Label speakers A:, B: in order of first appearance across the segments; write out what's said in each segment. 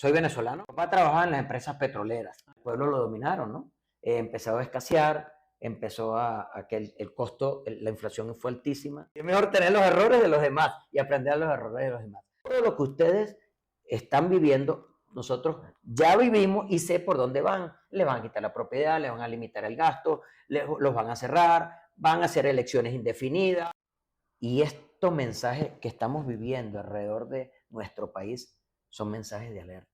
A: soy venezolano. Mi papá trabajaba en las empresas petroleras. El pueblo lo dominaron, ¿no? Empezó a escasear, empezó a que el costo, la inflación fue altísima. Es mejor tener los errores de los demás y aprender a los errores de los demás. Todo lo que ustedes están viviendo, nosotros ya vivimos y sé por dónde van. Les van a quitar la propiedad, les van a limitar el gasto, los van a cerrar, van a hacer elecciones indefinidas. Y estos mensajes que estamos viviendo alrededor de nuestro país son mensajes de alerta.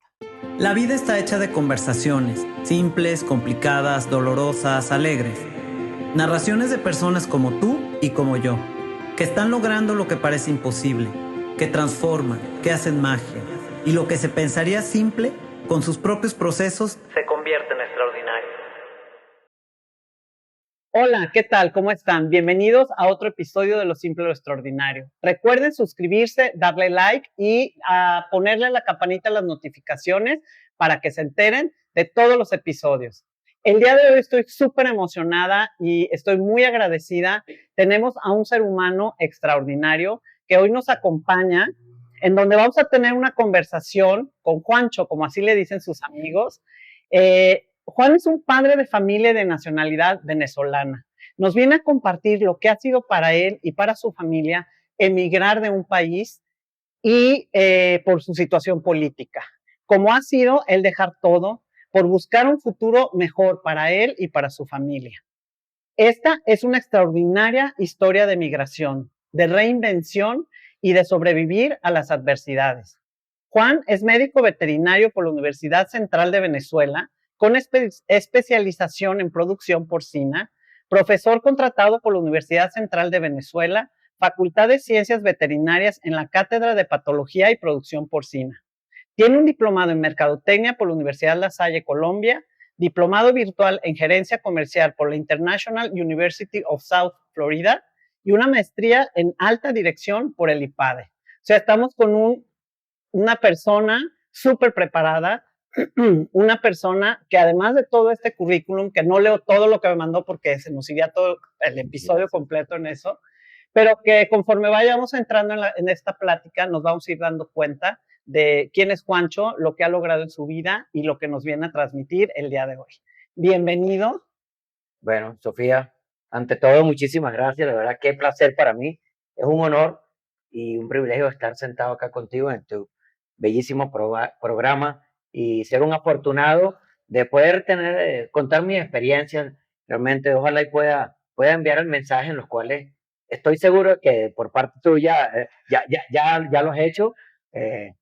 B: La vida está hecha de conversaciones, simples, complicadas, dolorosas, alegres. Narraciones de personas como tú y como yo, que están logrando lo que parece imposible, que transforman, que hacen magia, y lo que se pensaría simple, con sus propios procesos, se convierte en extraordinario. Hola, ¿qué tal? ¿Cómo están? Bienvenidos a otro episodio de Lo Simple Lo Extraordinario. Recuerden suscribirse, darle like y ponerle la campanita a las notificaciones para que se enteren de todos los episodios. El día de hoy estoy súper emocionada y estoy muy agradecida. Tenemos a un ser humano extraordinario que hoy nos acompaña, en donde vamos a tener una conversación con Juancho, como así le dicen sus amigos. Juan es un padre de familia de nacionalidad venezolana. Nos viene a compartir lo que ha sido para él y para su familia emigrar de un país y por su situación política. Cómo ha sido el dejar todo por buscar un futuro mejor para él y para su familia. Esta es una extraordinaria historia de migración, de reinvención y de sobrevivir a las adversidades. Juan es médico veterinario por la Universidad Central de Venezuela, con especialización en producción porcina, profesor contratado por la Universidad Central de Venezuela, Facultad de Ciencias Veterinarias en la Cátedra de Patología y Producción Porcina. Tiene un diplomado en Mercadotecnia por la Universidad La Salle, Colombia, diplomado virtual en Gerencia Comercial por la International University of South Florida y una maestría en Alta Dirección por el IPADE. O sea, estamos con una persona súper preparada, una persona que además de todo este currículum, que no leo todo lo que me mandó porque se nos iría todo el episodio completo en eso, pero que conforme vayamos entrando en esta plática nos vamos a ir dando cuenta de quién es Juancho, lo que ha logrado en su vida y lo que nos viene a transmitir el día de hoy. Bienvenido.
A: Bueno, Sofía, ante todo, muchísimas gracias. De verdad, qué placer para mí. Es un honor y un privilegio estar sentado acá contigo en tu bellísimo programa y ser un afortunado de poder contar mis experiencias. Realmente, ojalá y pueda enviar el mensaje en los cuales estoy seguro que por parte tuya ya lo has hecho. eh,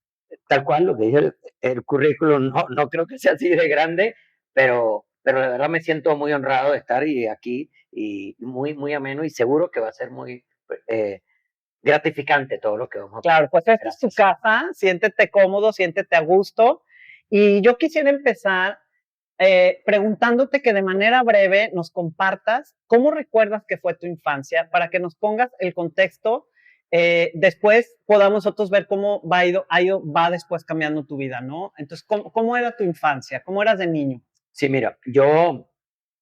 A: Tal cual lo que dice el currículum, no creo que sea así de grande, pero de verdad me siento muy honrado de estar aquí y muy ameno y seguro que va a ser muy gratificante todo lo que vamos a
B: Claro, pues esta es tu casa, siéntete cómodo, siéntete a gusto. Y yo quisiera empezar preguntándote que de manera breve nos compartas cómo recuerdas que fue tu infancia para que nos pongas el contexto. Después podamos nosotros ver cómo va después cambiando tu vida, ¿no? Entonces, ¿cómo era tu infancia? ¿Cómo eras de niño?
A: Sí, mira, yo,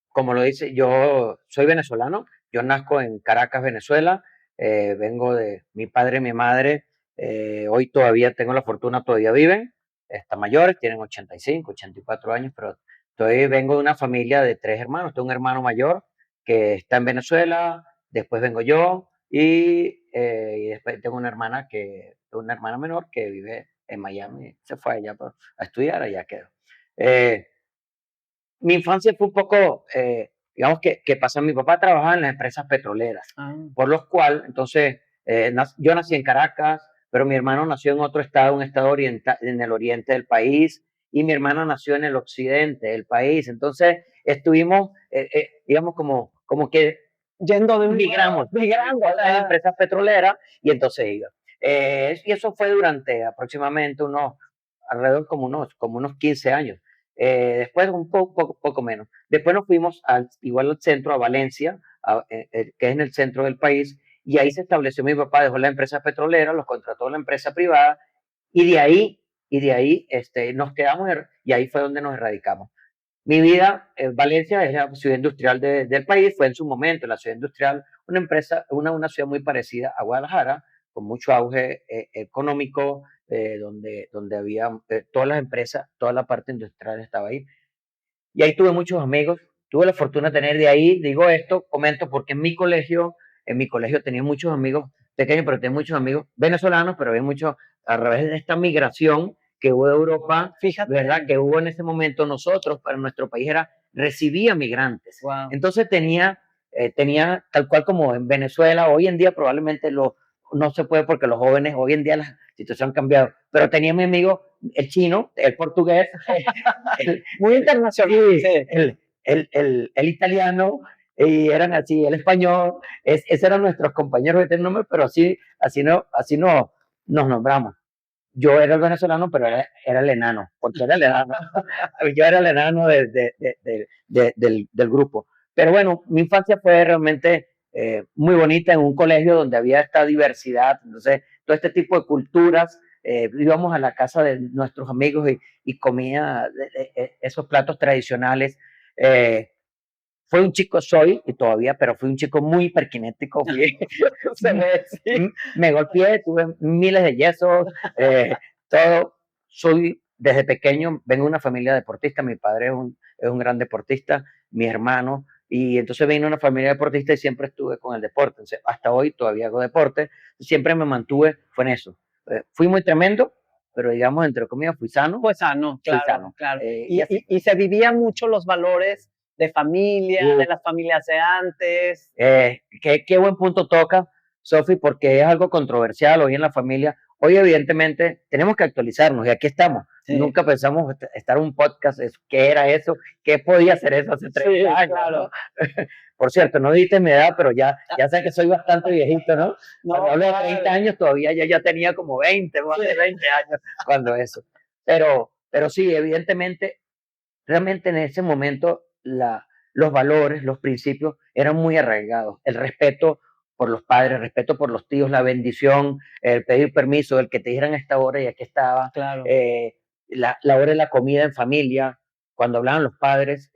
A: como lo dice, yo soy venezolano, yo nazco en Caracas, Venezuela, vengo de mi padre y mi madre, hoy todavía tengo la fortuna, todavía viven, están mayores, tienen 85, 84 años, pero vengo de una familia de 3 hermanos, tengo un hermano mayor que está en Venezuela, después vengo yo y después tengo una hermana menor que vive en Miami, se fue allá a estudiar, allá quedó. Eh, Mi infancia fue un poco, digamos que pasó, mi papá trabajaba en las empresas petroleras, por lo cual, entonces, yo nací en Caracas, pero mi hermano nació en otro estado, un estado en el oriente del país, y mi hermana nació en el occidente del país. Entonces, estuvimos, digamos, como que
B: Yendo de un
A: migramos a las empresas petroleras, y entonces iba. Y eso fue durante aproximadamente alrededor como unos 15 años. Después un poco menos. Después nos fuimos igual al centro, a Valencia, que es en el centro del país, y ahí se estableció. Mi papá dejó la empresa petrolera, los contrató la empresa privada, y de ahí nos quedamos, y ahí fue donde nos erradicamos. Mi vida, Valencia es la ciudad industrial del país, fue en su momento la ciudad industrial, una ciudad muy parecida a Guadalajara, con mucho auge económico, donde había todas las empresas, toda la parte industrial estaba ahí. Y ahí tuve muchos amigos, tuve la fortuna de tener de ahí, digo esto, comento porque en mi colegio tenía muchos amigos pequeños, pero tenía muchos amigos venezolanos, pero había muchos a través de esta migración que hubo de Europa,
B: Fíjate.
A: ¿verdad? Que hubo en ese momento nosotros, para nuestro país era, recibía migrantes.
B: Wow.
A: Entonces tenía, tal cual como en Venezuela, hoy en día probablemente no se puede porque los jóvenes, hoy en día la situación ha cambiado, pero tenía mi amigo el chino, el portugués,
B: muy internacional.
A: Sí, el italiano, y eran así, el español, esos eran nuestros compañeros de nombre, pero así no nos nombramos. Yo era el venezolano, pero era el enano, porque era el enano. Yo era el enano del grupo. Pero bueno, mi infancia fue realmente muy bonita en un colegio donde había esta diversidad, entonces todo este tipo de culturas. Íbamos a la casa de nuestros amigos y comía esos platos tradicionales. Fue un chico, soy y todavía, pero fui un chico muy hiperkinético. Me golpeé, tuve miles de yesos, todo. Soy desde pequeño, vengo de una familia deportista, mi padre es un gran deportista, mi hermano, y entonces vine de una familia deportista y siempre estuve con el deporte. Entonces, hasta hoy todavía hago deporte, siempre me mantuve, fue en eso. Fui muy tremendo, pero digamos, entre comillas, fui sano.
B: Pues sano, claro,
A: sano.
B: claro. Y se vivían mucho los valores de familia, de las familias de antes.
A: Qué buen punto toca, Sofi, porque es algo controversial hoy en la familia. Hoy, evidentemente, tenemos que actualizarnos y aquí estamos. Sí. Nunca pensamos estar en un podcast, ¿qué era eso? ¿Qué podía ser eso hace 30 años? Claro. ¿No? Por cierto, no dijiste mi edad, pero ya sé que soy bastante viejito, ¿no? Cuando hablo de 30 años, todavía ya tenía como 20, más de 20 años cuando eso. Pero sí, evidentemente, realmente en ese momento los valores, los principios eran muy arraigados. El respeto por los padres, el respeto por los tíos, la bendición, el pedir permiso, el que te dijeran a esta hora y aquí estaba,
B: claro.
A: La hora de la comida en familia, cuando hablaban los padres,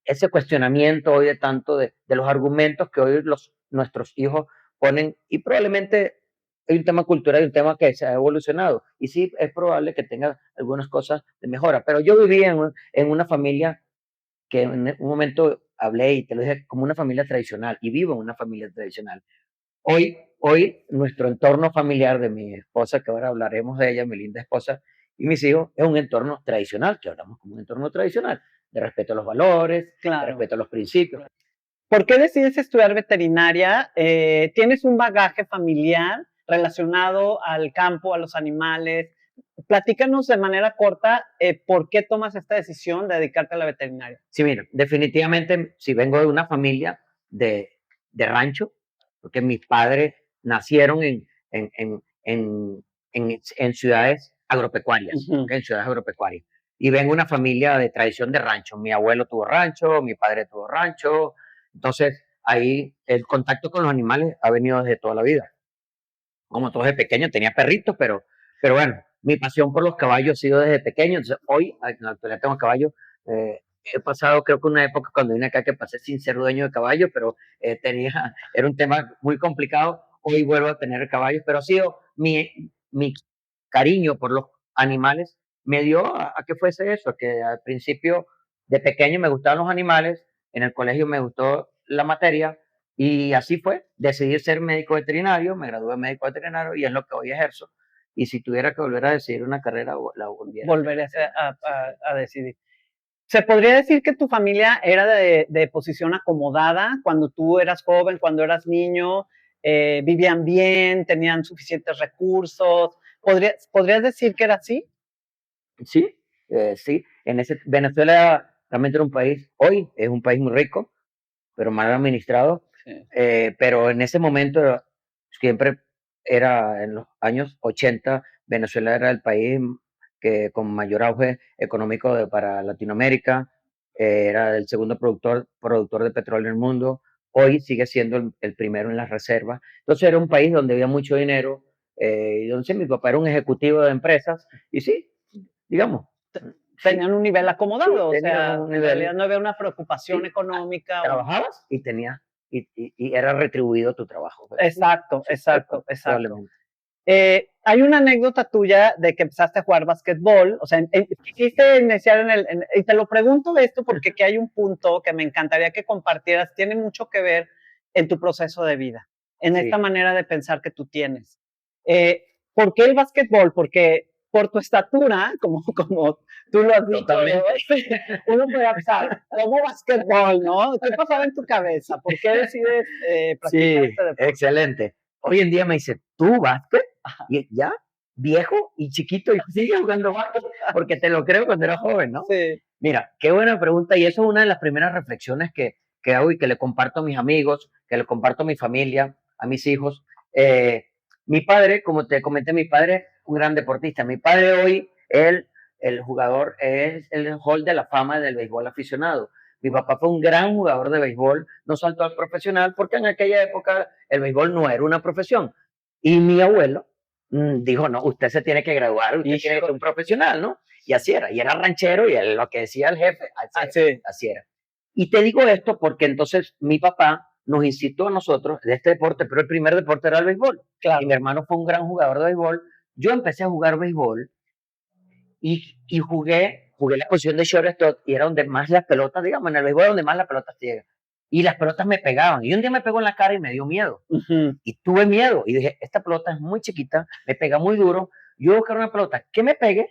A: ese cuestionamiento hoy de tanto de los argumentos que hoy nuestros hijos ponen, y probablemente hay un tema cultural y un tema que se ha evolucionado, y sí es probable que tenga algunas cosas de mejora, pero yo viví en una familia que en un momento hablé y te lo dije como una familia tradicional, y vivo en una familia tradicional. Hoy nuestro entorno familiar de mi esposa, que ahora hablaremos de ella, mi linda esposa, y mis hijos, es un entorno tradicional, que hablamos como un entorno tradicional, de respeto a los valores, claro, de respeto a los principios.
B: ¿Por qué decides estudiar veterinaria? ¿Tienes un bagaje familiar relacionado al campo, a los animales? Platícanos de manera corta por qué tomas esta decisión de dedicarte a la veterinaria.
A: Sí, mira, definitivamente, si vengo de una familia de rancho, porque mis padres nacieron en ciudades agropecuarias, en ciudades agropecuarias. Y vengo de una familia de tradición de rancho. Mi abuelo tuvo rancho, mi padre tuvo rancho. Entonces, ahí el contacto con los animales ha venido desde toda la vida. Como todo desde pequeño, tenía perritos, pero bueno, mi pasión por los caballos ha sido desde pequeño. Entonces, hoy, en la actualidad tengo caballos. He pasado, creo que una época cuando vine acá que pasé sin ser dueño de caballo, pero era un tema muy complicado. Hoy vuelvo a tener caballos, pero ha sido mi cariño por los animales me dio a que fuese eso, que al principio de pequeño me gustaban los animales, en el colegio me gustó la materia, y así fue, decidí ser médico veterinario, me gradué de médico veterinario y es lo que hoy ejerzo. Y si tuviera que volver a decidir una carrera, la
B: volvería a decidir. ¿Se podría decir que tu familia era de posición acomodada cuando tú eras joven, cuando eras niño? ¿Vivían bien? ¿Tenían suficientes recursos? ¿Podrías decir que era así?
A: Sí, sí. Venezuela realmente era un país, hoy es un país muy rico, pero mal administrado. Sí. Pero en ese momento siempre era, en los años 80, Venezuela era el país que con mayor auge económico para Latinoamérica, era el segundo productor de petróleo en el mundo, hoy sigue siendo el primero en las reservas. Entonces era un país donde había mucho dinero, y entonces mi papá era un ejecutivo de empresas, y sí, digamos,
B: tenían un nivel acomodado,
A: sí,
B: o sea, en realidad no había una preocupación económica.
A: Trabajabas y tenías, y era retribuido tu trabajo.
B: Exacto. Hay una anécdota tuya de que empezaste a jugar básquetbol, o sea, quisiste iniciar y te lo pregunto esto porque aquí hay un punto que me encantaría que compartieras, tiene mucho que ver en tu proceso de vida, en esta
A: Sí,
B: manera de pensar que tú tienes. ¿Por qué el básquetbol? Porque por tu estatura, como tú lo has dicho, ¿no?
A: totalmente.
B: Uno puede pensar, ¿cómo básquetbol, no? ¿Qué pasaba en tu cabeza? ¿Por qué decides practicar
A: Sí,
B: este deporte?
A: excelente. Hoy en día me dice, ¿tú básquet? ¿Y ya? ¿Viejo y chiquito y sigues jugando básquet? Porque te lo creo cuando era joven, ¿no?
B: Sí.
A: Mira, qué buena pregunta y eso es una de las primeras reflexiones que hago y que le comparto a mis amigos, que le comparto a mi familia, a mis hijos. Eh, Mi padre, como te comenté, mi padre un gran deportista. Mi padre hoy, él, el jugador, es el hall de la fama del béisbol aficionado. Mi papá fue un gran jugador de béisbol, no saltó al profesional porque en aquella época el béisbol no era una profesión. Y mi abuelo dijo, no, usted se tiene que graduar, usted tiene que ser un profesional, ¿no? Y así era, y era ranchero y él, lo que decía el jefe,
B: Así.
A: así era. Y te digo esto porque entonces mi papá nos incitó a nosotros de este deporte, pero el primer deporte era el béisbol.
B: Claro.
A: Y mi hermano fue un gran jugador de béisbol. Yo empecé a jugar béisbol y jugué la posición de shortstop y era donde más las pelotas, digamos, en el béisbol donde más las pelotas llegan. Y las pelotas me pegaban. Y un día me pegó en la cara y me dio miedo. Y tuve miedo. Y dije, esta pelota es muy chiquita, me pega muy duro. Yo voy a buscar una pelota que me pegue,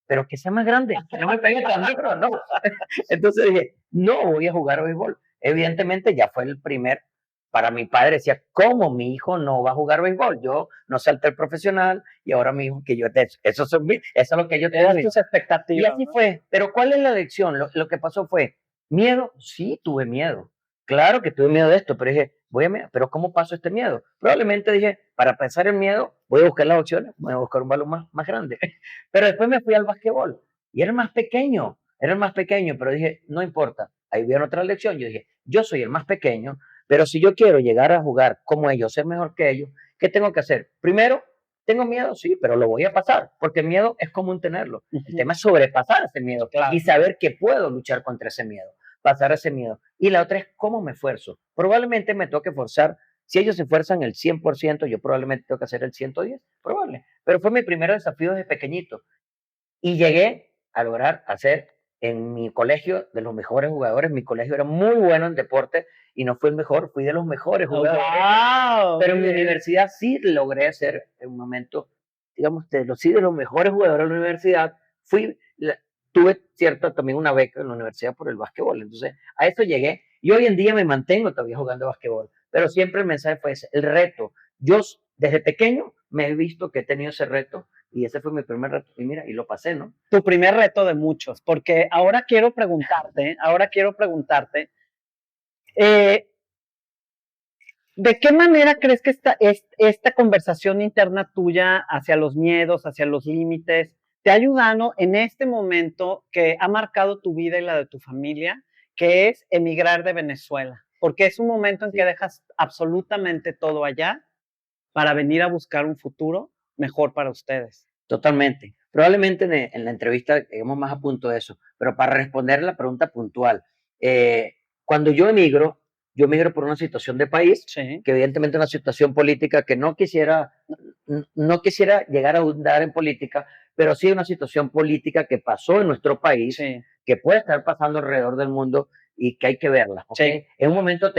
A: pero que sea más grande, que no me pegue tan duro, no. Entonces dije, no voy a jugar béisbol. Evidentemente ya fue el primer, para mi padre decía, ¿cómo mi hijo no va a jugar béisbol? Yo no salté el profesional y ahora mi hijo, que yo, eso es lo que yo te
B: Eran
A: digo.
B: tus
A: Y
B: expectativas,
A: así
B: ¿no?
A: fue. Pero ¿cuál es la lección? Lo que pasó fue, miedo, sí, tuve miedo. Claro que tuve miedo de esto, pero dije, pero ¿cómo paso este miedo? Probablemente dije, para pensar en miedo, voy a buscar las opciones, voy a buscar un balón más grande. Pero después me fui al básquetbol y era el más pequeño, pero dije, no importa. Ahí viene otra lección. Yo dije, yo soy el más pequeño, pero si yo quiero llegar a jugar como ellos, ser mejor que ellos, ¿qué tengo que hacer? Primero, tengo miedo, sí, pero lo voy a pasar, porque el miedo es común tenerlo. El tema es sobrepasar ese miedo
B: Claro.
A: y saber que puedo luchar contra ese miedo, pasar ese miedo. Y la otra es cómo me esfuerzo. Probablemente me toque forzar. Si ellos se esfuerzan el 100%, yo probablemente tengo que hacer el 110, probable. Pero fue mi primer desafío desde pequeñito. Y llegué a lograr hacer en mi colegio de los mejores jugadores. Mi colegio era muy bueno en deporte y no fui el mejor, fui de los mejores jugadores.
B: ¡Wow!
A: Pero en mi universidad sí logré ser en un momento, digamos, sí, de los mejores jugadores de la universidad. Fui, tuve cierta también una beca en la universidad por el básquetbol. Entonces, a eso llegué. Y hoy en día me mantengo todavía jugando básquetbol. Pero siempre el mensaje fue ese, el reto. Yo desde pequeño me he visto que he tenido ese reto y ese fue mi primer reto. Y mira, y lo pasé, ¿no?
B: Tu primer reto de muchos, porque ahora quiero preguntarte, eh, ¿de qué manera crees que esta conversación interna tuya hacia los miedos, hacia los límites, te ha ayudado en este momento que ha marcado tu vida y la de tu familia, que es emigrar de Venezuela? Porque es un momento en que dejas absolutamente todo allá para venir a buscar un futuro mejor para ustedes.
A: Totalmente. Probablemente en la entrevista lleguemos más a punto de eso, pero para responder la pregunta puntual, cuando yo emigro por una situación de país,
B: Sí.
A: que evidentemente es una situación política que no quisiera llegar a ahondar en política, pero sí una situación política que pasó en nuestro país,
B: Sí.
A: que puede estar pasando alrededor del mundo y que hay que verla. ¿Okay?
B: Sí.
A: En un momento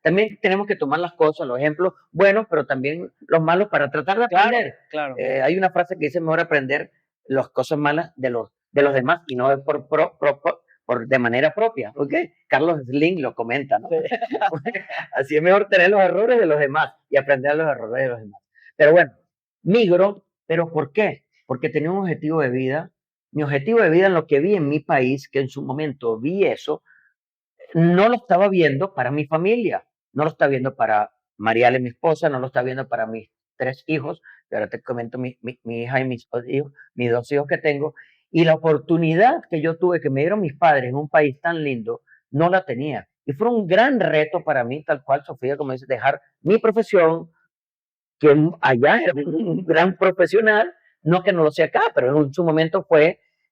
A: también tenemos que tomar las cosas, los ejemplos buenos, pero también los malos para tratar de aprender.
B: Claro.
A: Hay una frase que dice mejor aprender las cosas malas de los demás y no de manera propia. ¿Okay? Carlos Slim lo comenta, ¿no? Sí. Así es mejor tener los errores de los demás y aprender a los errores de los demás. Pero bueno, migro, ¿pero por qué? Porque tenía un objetivo de vida. Mi objetivo de vida en lo que vi en mi país, que en su momento vi eso, no lo estaba viendo para mi familia, no lo estaba viendo para Mariale, mi esposa, no lo estaba viendo para mis 3 hijos, que ahora te comento mi hija y mis 2 hijos que tengo, y la oportunidad que yo tuve, que me dieron mis padres en un país tan lindo, no la tenía. Y fue un gran reto para mí, tal cual, Sofía, como dice, dejar mi profesión, que allá era un gran profesional, no que no lo sea acá, pero en su momento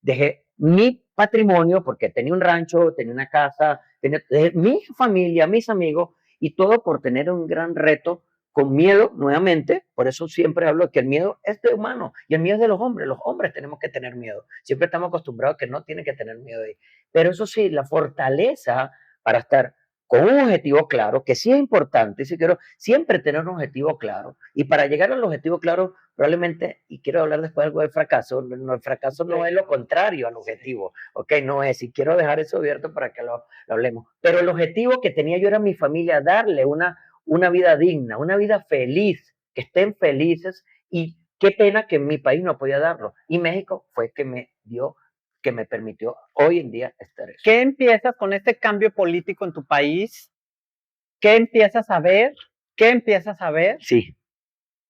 A: dejé mi patrimonio, porque tenía un rancho, tenía una casa, tenía mi familia, mis amigos, y todo por tener un gran reto con miedo nuevamente. Por eso siempre hablo que el miedo es de humano y el miedo es de los hombres tenemos que tener miedo, siempre estamos acostumbrados a que no tienen que tener miedo ahí. Pero eso sí, la fortaleza para estar con un objetivo claro, que sí es importante, sí quiero siempre tener un objetivo claro, y para llegar al objetivo claro, probablemente, y quiero hablar después algo del fracaso, no, el fracaso no es lo contrario al objetivo, ok, no es, y quiero dejar eso abierto para que lo hablemos, pero el objetivo que tenía yo era mi familia, darle una vida digna, una vida feliz, que estén felices, y qué pena que en mi país no podía darlo, y México fue que me permitió hoy en día estar eso.
B: ¿Qué empiezas con este cambio político en tu país? ¿Qué empiezas a ver? ¿Qué empiezas a ver?
A: Sí.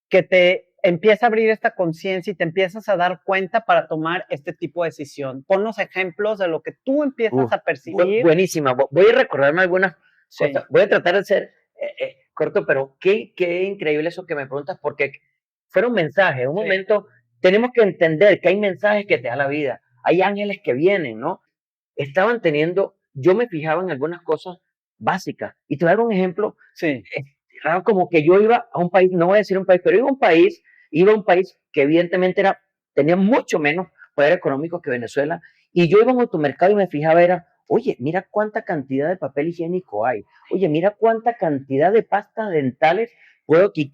B: Que te empieza a abrir esta conciencia y te empiezas a dar cuenta para tomar este tipo de decisión. Ponnos ejemplos de lo que tú empiezas a percibir.
A: Buenísima. Voy a recordarme algunas cosas. Voy a tratar de ser corto, pero qué increíble eso que me preguntas, porque fueron mensajes. En un momento tenemos que entender que hay mensajes que te da la vida. Hay ángeles que vienen, ¿no? Estaban teniendo, yo me fijaba en algunas cosas básicas. Y te voy a dar un ejemplo.
B: Sí.
A: Raro, como que yo iba a un país, no voy a decir un país, pero iba a un país que evidentemente tenía mucho menos poder económico que Venezuela, y yo iba a un automercado y me fijaba, oye, mira cuánta cantidad de papel higiénico hay, oye, mira cuánta cantidad de pastas dentales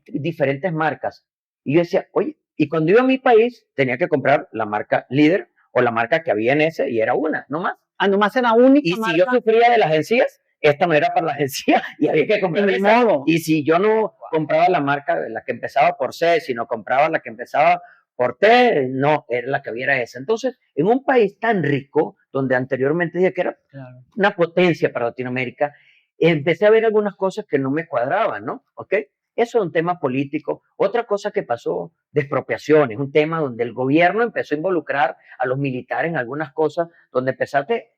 A: diferentes marcas. Y yo decía, oye, y cuando iba a mi país tenía que comprar la marca líder o la marca que había en ese, y era una, no más.
B: Ah, nomás era única.
A: Y si yo sufría de las encías, esta no era para la agencia y había que comprar esa. Y si yo no compraba la marca, la que empezaba por C, sino compraba la que empezaba por T, no, era la que hubiera esa. Entonces, en un país tan rico, donde anteriormente dije que era una potencia para Latinoamérica, empecé a ver algunas cosas que no me cuadraban, ¿no? ¿Ok? Eso es un tema político. Otra cosa que pasó, de expropiaciones, un tema donde el gobierno empezó a involucrar a los militares en algunas cosas, donde te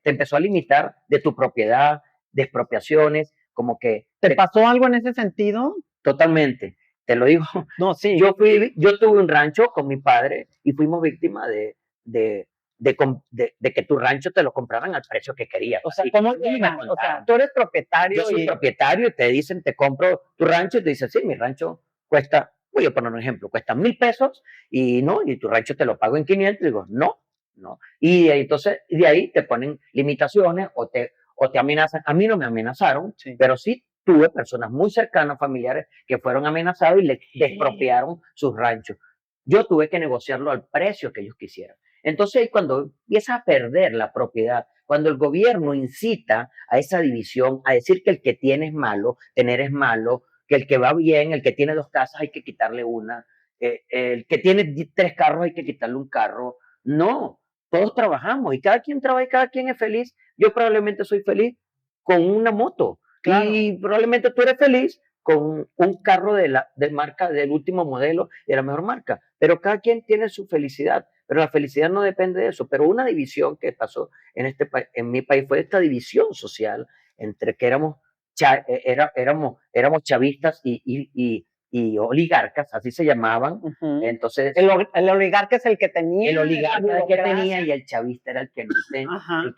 A: empezó a limitar de tu propiedad, de expropiaciones, como que...
B: ¿Te pasó algo en ese sentido?
A: Totalmente, te lo digo.
B: No, sí.
A: Yo tuve un rancho con mi padre y fuimos víctimas de que tu rancho te lo compraran al precio que querías.
B: O sea, ¿cómo llegan? O sea, tú eres propietario.
A: Yo soy propietario y te dicen, te compro tu rancho y te dicen, sí, mi rancho cuesta, voy a poner un ejemplo, cuesta 1,000 pesos y tu rancho te lo pago en 500. Y digo, no. Y entonces, de ahí te ponen limitaciones o te amenazan. A mí no me amenazaron, pero sí tuve personas muy cercanas, familiares, que fueron amenazados y le expropiaron sus ranchos. Yo tuve que negociarlo al precio que ellos quisieran. Entonces, cuando empieza a perder la propiedad, cuando el gobierno incita a esa división, a decir que el que tiene es malo, tener es malo, que el que va bien, el que tiene 2 casas hay que quitarle una, el que tiene 3 carros hay que quitarle un carro. No, todos trabajamos y cada quien trabaja y cada quien es feliz. Yo probablemente soy feliz con una moto, y probablemente tú eres feliz con un carro de marca, del último modelo, de la mejor marca, pero cada quien tiene su felicidad, pero la felicidad no depende de eso. Pero una división que pasó en mi país fue esta división social entre que éramos chavistas y oligarcas, así se llamaban. Entonces,
B: el oligarca es el que tenía.
A: El oligarca era el que tenía y el chavista era el que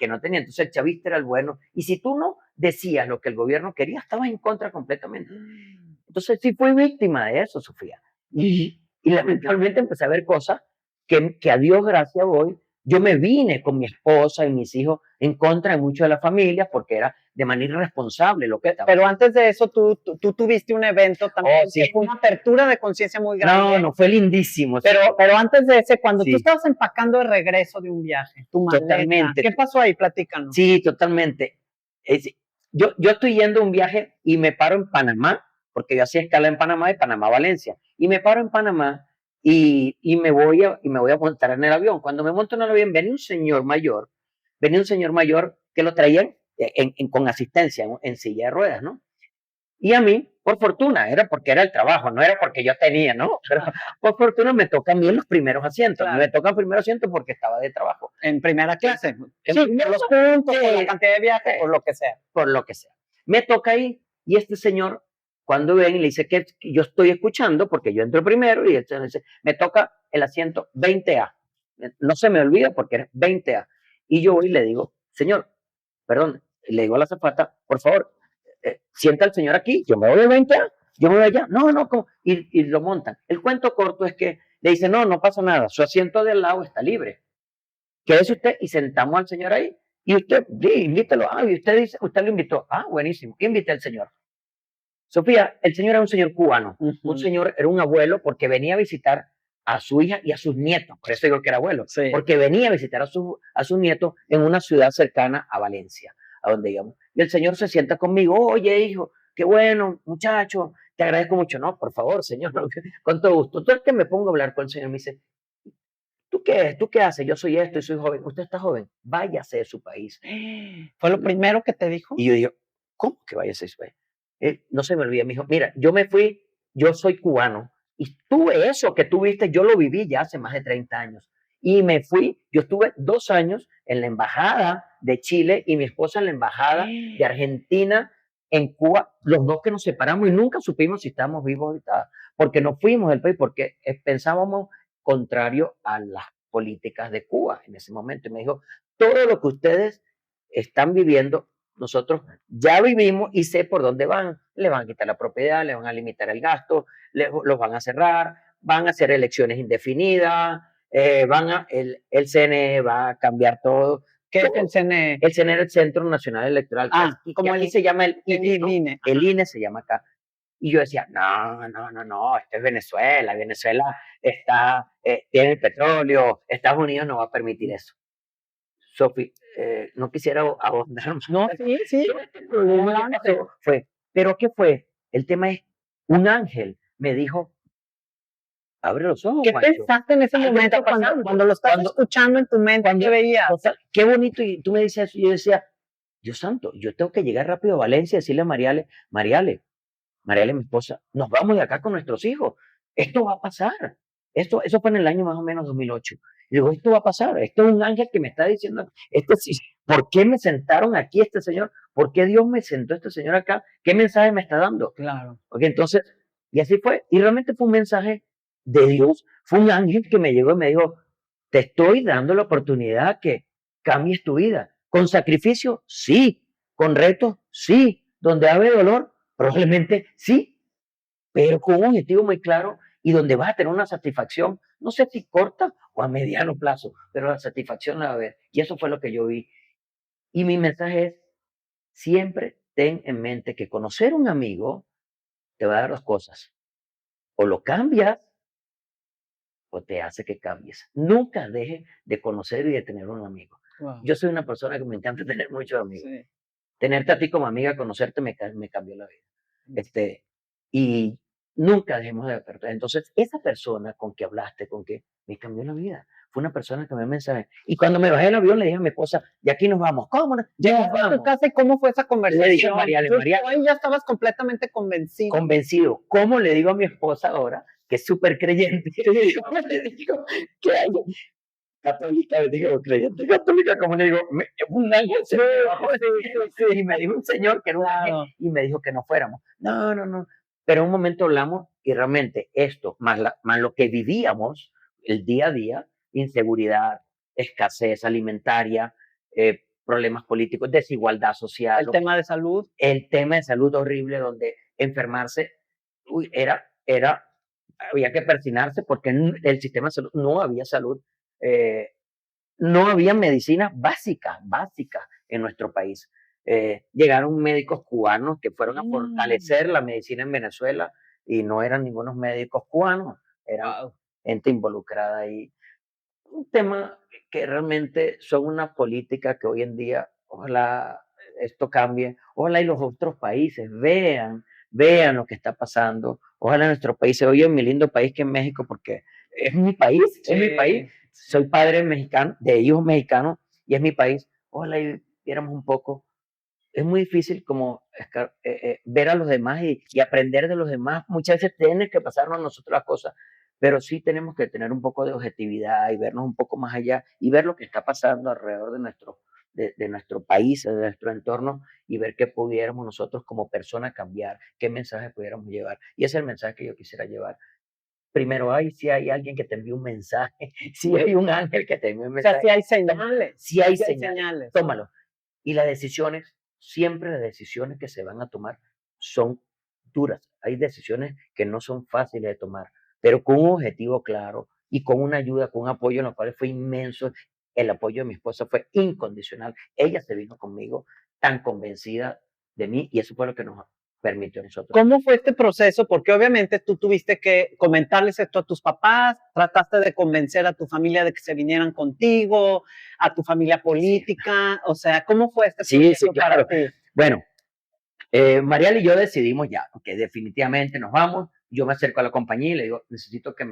A: no tenía. Entonces el chavista era el bueno. Y si tú no decías lo que el gobierno quería, estabas en contra completamente. Entonces sí fui víctima de eso, Sofía. Y lamentablemente empecé a ver cosas que a Dios gracias voy. Yo me vine con mi esposa y mis hijos en contra de muchas de las familias porque era de manera irresponsable lo que estaba.
B: Pero antes de eso, tú tuviste un evento también, que fue una apertura de conciencia muy grande.
A: No, fue lindísimo.
B: Pero antes de ese, cuando tú estabas empacando de regreso de un viaje, tu maleta,
A: totalmente.
B: ¿Qué pasó ahí? Platícanos.
A: Sí, totalmente. Yo estoy yendo a un viaje y me paro en Panamá, porque yo hacía escala en Panamá, de Panamá a Valencia, y me paro en Panamá y me voy a montar en el avión. Cuando me monto en el avión, venía un señor mayor que lo traían con asistencia en silla de ruedas, ¿no? Y a mí, por fortuna, era porque era el trabajo, no era porque yo tenía, ¿no? Pero por fortuna me toca a mí en los primeros asientos. Me toca el primer asiento porque estaba de trabajo.
B: En primera clase. Sí, por los puntos, por la cantidad de viajes, por lo que sea.
A: Por lo que sea. Me toca ahí y este señor, cuando ven, le dice que yo estoy escuchando porque yo entro primero y él dice, me toca el asiento 20A. No se me olvida porque es 20A. Y yo voy y le digo, señor, perdón, le digo a la azafata, por favor, sienta al señor aquí, yo me voy de 20A yo me voy allá, no, no, y lo montan. El cuento corto es que le dicen, no, no pasa nada, su asiento del lado está libre, quédese usted y sentamos al señor ahí, y usted, sí, invítelo, y usted dice, usted lo invitó, buenísimo, invite al señor. Sofía, el señor era un señor cubano, un señor, era un abuelo porque venía a visitar a su hija y a sus nietos, por eso digo que era abuelo, porque venía a visitar a sus nietos en una ciudad cercana a Valencia, a donde íbamos. Y el señor se sienta conmigo, oye hijo, qué bueno, muchacho, te agradezco mucho. No, por favor, señor, con todo gusto. Entonces que me pongo a hablar con el señor, me dice, ¿tú qué? ¿Tú qué haces? Yo soy esto y soy joven. Usted está joven, váyase de su país.
B: ¿Fue lo primero que te dijo?
A: Y yo digo, ¿cómo que váyase de su país? No se me olvida, me dijo, mira, yo me fui, yo soy cubano, y tuve eso que tú viste, yo lo viví ya hace más de 30 años. Y me fui, yo estuve 2 años en la embajada de Chile y mi esposa en la embajada de Argentina en Cuba, los dos que nos separamos y nunca supimos si estábamos vivos ahorita, porque nos fuimos del país, porque pensábamos contrario a las políticas de Cuba en ese momento. Y me dijo, todo lo que ustedes están viviendo, nosotros ya vivimos y sé por dónde van. Le van a quitar la propiedad, le van a limitar el gasto, los van a cerrar, van a hacer elecciones indefinidas, el CNE va a cambiar todo.
B: ¿Qué es el CNE?
A: El CNE es el Centro Nacional Electoral.
B: Como
A: aquí se llama el INE,
B: el INE.
A: El INE se llama acá. Y yo decía, no, esto es Venezuela. Venezuela tiene el petróleo, Estados Unidos no va a permitir eso. Sofi, no quisiera ahondar más.
B: No, sí.
A: Pero ¿qué fue? El tema es, un ángel me dijo, abre los ojos,
B: ¿qué
A: macho.
B: pensaste en ese momento cuando lo estabas escuchando en tu mente? ¿Qué veías?
A: Qué bonito, y tú me dices eso, y yo decía, Dios santo, yo tengo que llegar rápido a Valencia y decirle a Mariale, mi esposa, nos vamos de acá con nuestros hijos, esto va a pasar. Eso fue en el año más o menos 2008. Y digo, esto va a pasar, esto es un ángel que me está diciendo, ¿por qué me sentaron aquí este señor? ¿Por qué Dios me sentó este señor acá? ¿Qué mensaje me está dando?
B: Claro.
A: Porque entonces, y así fue, y realmente fue un mensaje de Dios, fue un ángel que me llegó y me dijo, te estoy dando la oportunidad que cambies tu vida. ¿Con sacrificio? Sí. ¿Con retos? Sí. ¿Donde habe dolor? Probablemente sí, pero con un objetivo muy claro y donde vas a tener una satisfacción, no sé si corta o a mediano plazo, pero la satisfacción la va a haber. Y eso fue lo que yo vi. Y mi mensaje es, siempre ten en mente que conocer a un amigo te va a dar 2 cosas. O lo cambias o te hace que cambies. Nunca dejes de conocer y de tener un amigo.
B: Wow.
A: Yo soy una persona que me encanta tener muchos amigos.
B: Sí.
A: Tenerte a ti como amiga, conocerte me cambió la vida. Y nunca dejemos de ver. Entonces, esa persona con que hablaste, con que me cambió la vida, fue una persona que me mensaje. Y cuando me bajé del avión, le dije a mi esposa, de aquí nos vamos. ¿Cómo? Ya nos vamos.
B: ¿A tu casa y cómo fue esa conversación?
A: Le dije a Mariale,
B: Ahí ya estabas completamente convencido.
A: Convencido. ¿Cómo le digo a mi esposa ahora, que es súper creyente? ¿Cómo le digo? ¿Qué hay? Católica, digo, creyente católica, como le digo, un ángel se me bajó, y me dijo un señor que era un ángel, y me dijo que no fuéramos. No. Pero en un momento hablamos y realmente esto, más lo que vivíamos el día a día, inseguridad, escasez alimentaria, problemas políticos, desigualdad social.
B: El tema de salud.
A: El tema de salud horrible, donde enfermarse, había que persinarse porque en el sistema de salud no había salud. No había medicina básica en nuestro país. Llegaron médicos cubanos que fueron a fortalecer la medicina en Venezuela y no eran ningunos médicos cubanos, eran gente involucrada ahí. Un tema que realmente son una política que hoy en día, ojalá esto cambie, ojalá y los otros países vean lo que está pasando, ojalá nuestro país se oye en mi lindo país que es México, porque es mi país, es mi país. Soy padre mexicano, de hijos mexicanos, y es mi país. Ojalá y viéramos un poco. Es muy difícil como ver a los demás y aprender de los demás. Muchas veces tiene que pasarnos a nosotros las cosas, pero sí tenemos que tener un poco de objetividad y vernos un poco más allá y ver lo que está pasando alrededor de nuestro país, de nuestro entorno, y ver qué pudiéramos nosotros como personas cambiar, qué mensaje pudiéramos llevar. Y ese es el mensaje que yo quisiera llevar. Primero, si hay alguien que te envíe un mensaje, si hay un ángel que te envíe un mensaje.
B: O sea, si hay señales.
A: Si hay señales, tómalo. Y siempre las decisiones que se van a tomar son duras, hay decisiones que no son fáciles de tomar, pero con un objetivo claro y con una ayuda, con un apoyo en lo cual fue inmenso. El apoyo de mi esposa fue incondicional. Ella se vino conmigo tan convencida de mí y eso fue lo que nos permitió a nosotros.
B: ¿Cómo fue este proceso? Porque obviamente tú tuviste que comentarles esto a tus papás, trataste de convencer a tu familia de que se vinieran contigo, a tu familia política, o sea, ¿cómo fue este proceso
A: claro.
B: para ti?
A: Bueno, Marial y yo decidimos ya, que definitivamente nos vamos. Yo me acerco a la compañía y le digo, necesito que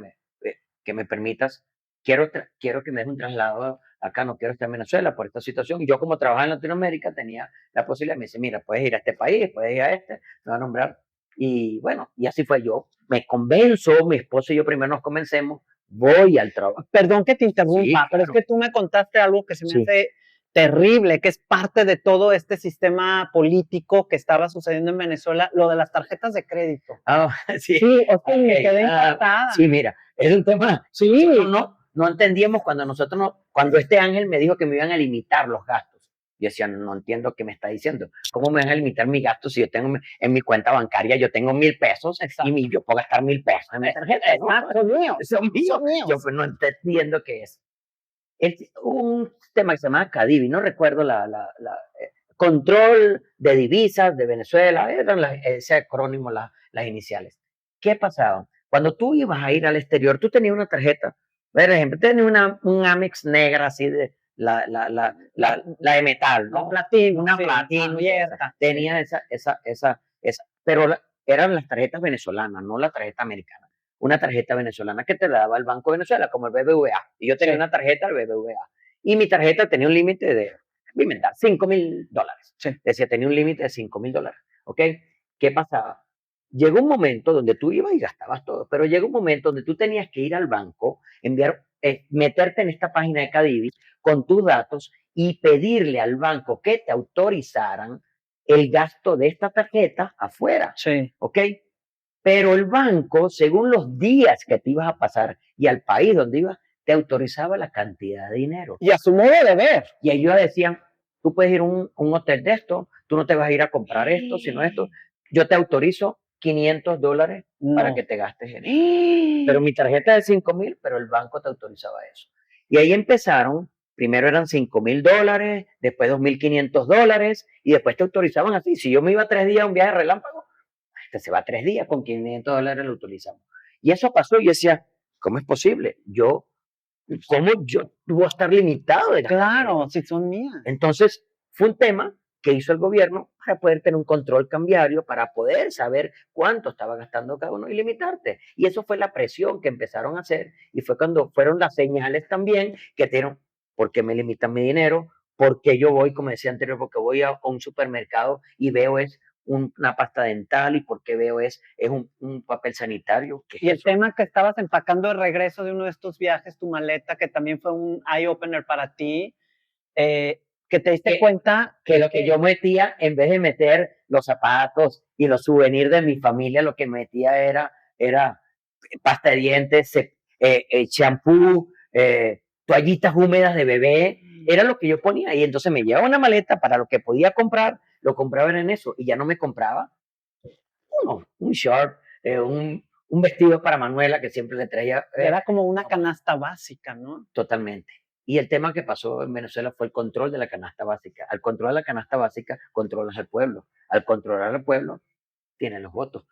A: me permitas, quiero que me des un traslado acá, no quiero estar en Venezuela por esta situación. Y yo como trabajaba en Latinoamérica tenía la posibilidad, me dice, mira, puedes ir a este país, puedes ir a este, me va a nombrar. Y bueno, y así fue yo. Me convenzo, mi esposo y yo primero nos convencemos, voy al trabajo.
B: Perdón que te interrumpa,
A: Sí,
B: pero es
A: claro.
B: que tú me contaste algo que se me
A: Sí.
B: hace terrible, que es parte de todo este sistema político que estaba sucediendo en Venezuela, lo de las tarjetas de crédito.
A: Ah, sí.
B: Sí, o sea, me
A: Ok,
B: quedé impactada.
A: sí, mira, es un tema.
B: Sí.
A: Nosotros no entendíamos cuando cuando este ángel me dijo que me iban a limitar los gastos. Yo decía, no entiendo qué me está diciendo. ¿Cómo me van a limitar mis gastos si yo tengo en mi cuenta bancaria, yo tengo 1,000 pesos y yo puedo gastar 1,000 pesos en mi tarjeta?
B: Exacto, son míos.
A: Son míos.
B: Son míos.
A: Yo pues no entiendo qué es. Un tema que se llama CADIVI, no recuerdo control de divisas de Venezuela, eran ese acrónimo, las iniciales. ¿Qué pasaba? Cuando tú ibas a ir al exterior, tú tenías una tarjeta, por ejemplo, tenías un Amex negra así de la de metal, ¿no? Una platino abierta. Tenía esa, pero eran las tarjetas venezolanas, no la tarjeta americana. Una tarjeta venezolana que te la daba el Banco de Venezuela, como el BBVA. Y yo tenía una tarjeta del BBVA. Y mi tarjeta tenía un límite de, voy a inventar, $5,000. Decía, tenía un límite de $5,000. ¿Ok? ¿Qué pasaba? Llegó un momento donde tú ibas y gastabas todo, pero llegó un momento donde tú tenías que ir al banco, meterte en esta página de Cadivi con tus datos y pedirle al banco que te autorizaran el gasto de esta tarjeta afuera.
B: Sí.
A: ¿Ok? Pero el banco, según los días que te ibas a pasar y al país donde ibas, te autorizaba la cantidad de dinero.
B: Y a su modo de ver.
A: Y ellos decían, tú puedes ir a un hotel de esto, tú no te vas a ir a comprar esto, sino esto. Yo te autorizo $500 para que te gastes en eso. Pero mi tarjeta es de 5,000, pero el banco te autorizaba eso. Y ahí empezaron, primero eran $5,000, después $2,500, y después te autorizaban así. Si yo me iba 3 días a un viaje relámpago, se va 3 días, con $500 lo utilizamos. Y eso pasó, y yo decía, ¿cómo es posible? ¿Cómo yo voy a estar limitado de gastar
B: Claro,
A: dinero?
B: si son mías.
A: Entonces, fue un tema que hizo el gobierno para poder tener un control cambiario, para poder saber cuánto estaba gastando cada uno y limitarte. Y eso fue la presión que empezaron a hacer, y fue cuando fueron las señales también que dieron, ¿por qué me limitan mi dinero? Porque yo voy, como decía anterior, porque voy a un supermercado y veo una pasta dental, y porque veo es un papel sanitario.
B: Y el tema que estabas empacando de regreso de uno de estos viajes, tu maleta, que también fue un eye-opener para ti, que te diste cuenta
A: que lo que yo metía, en vez de meter los zapatos y los souvenirs de mi familia, lo que metía era pasta de dientes, champú, toallitas húmedas de bebé, era lo que yo ponía. Y entonces me llevaba una maleta para lo que podía comprar, lo compraba en eso, y ya no me compraba un short, un vestido para Manuela que siempre le traía.
B: Era como una canasta básica, ¿no?
A: Totalmente. Y el tema que pasó en Venezuela fue el control de la canasta básica. Al controlar la canasta básica, controlas al pueblo. Al controlar al pueblo, tienes los votos.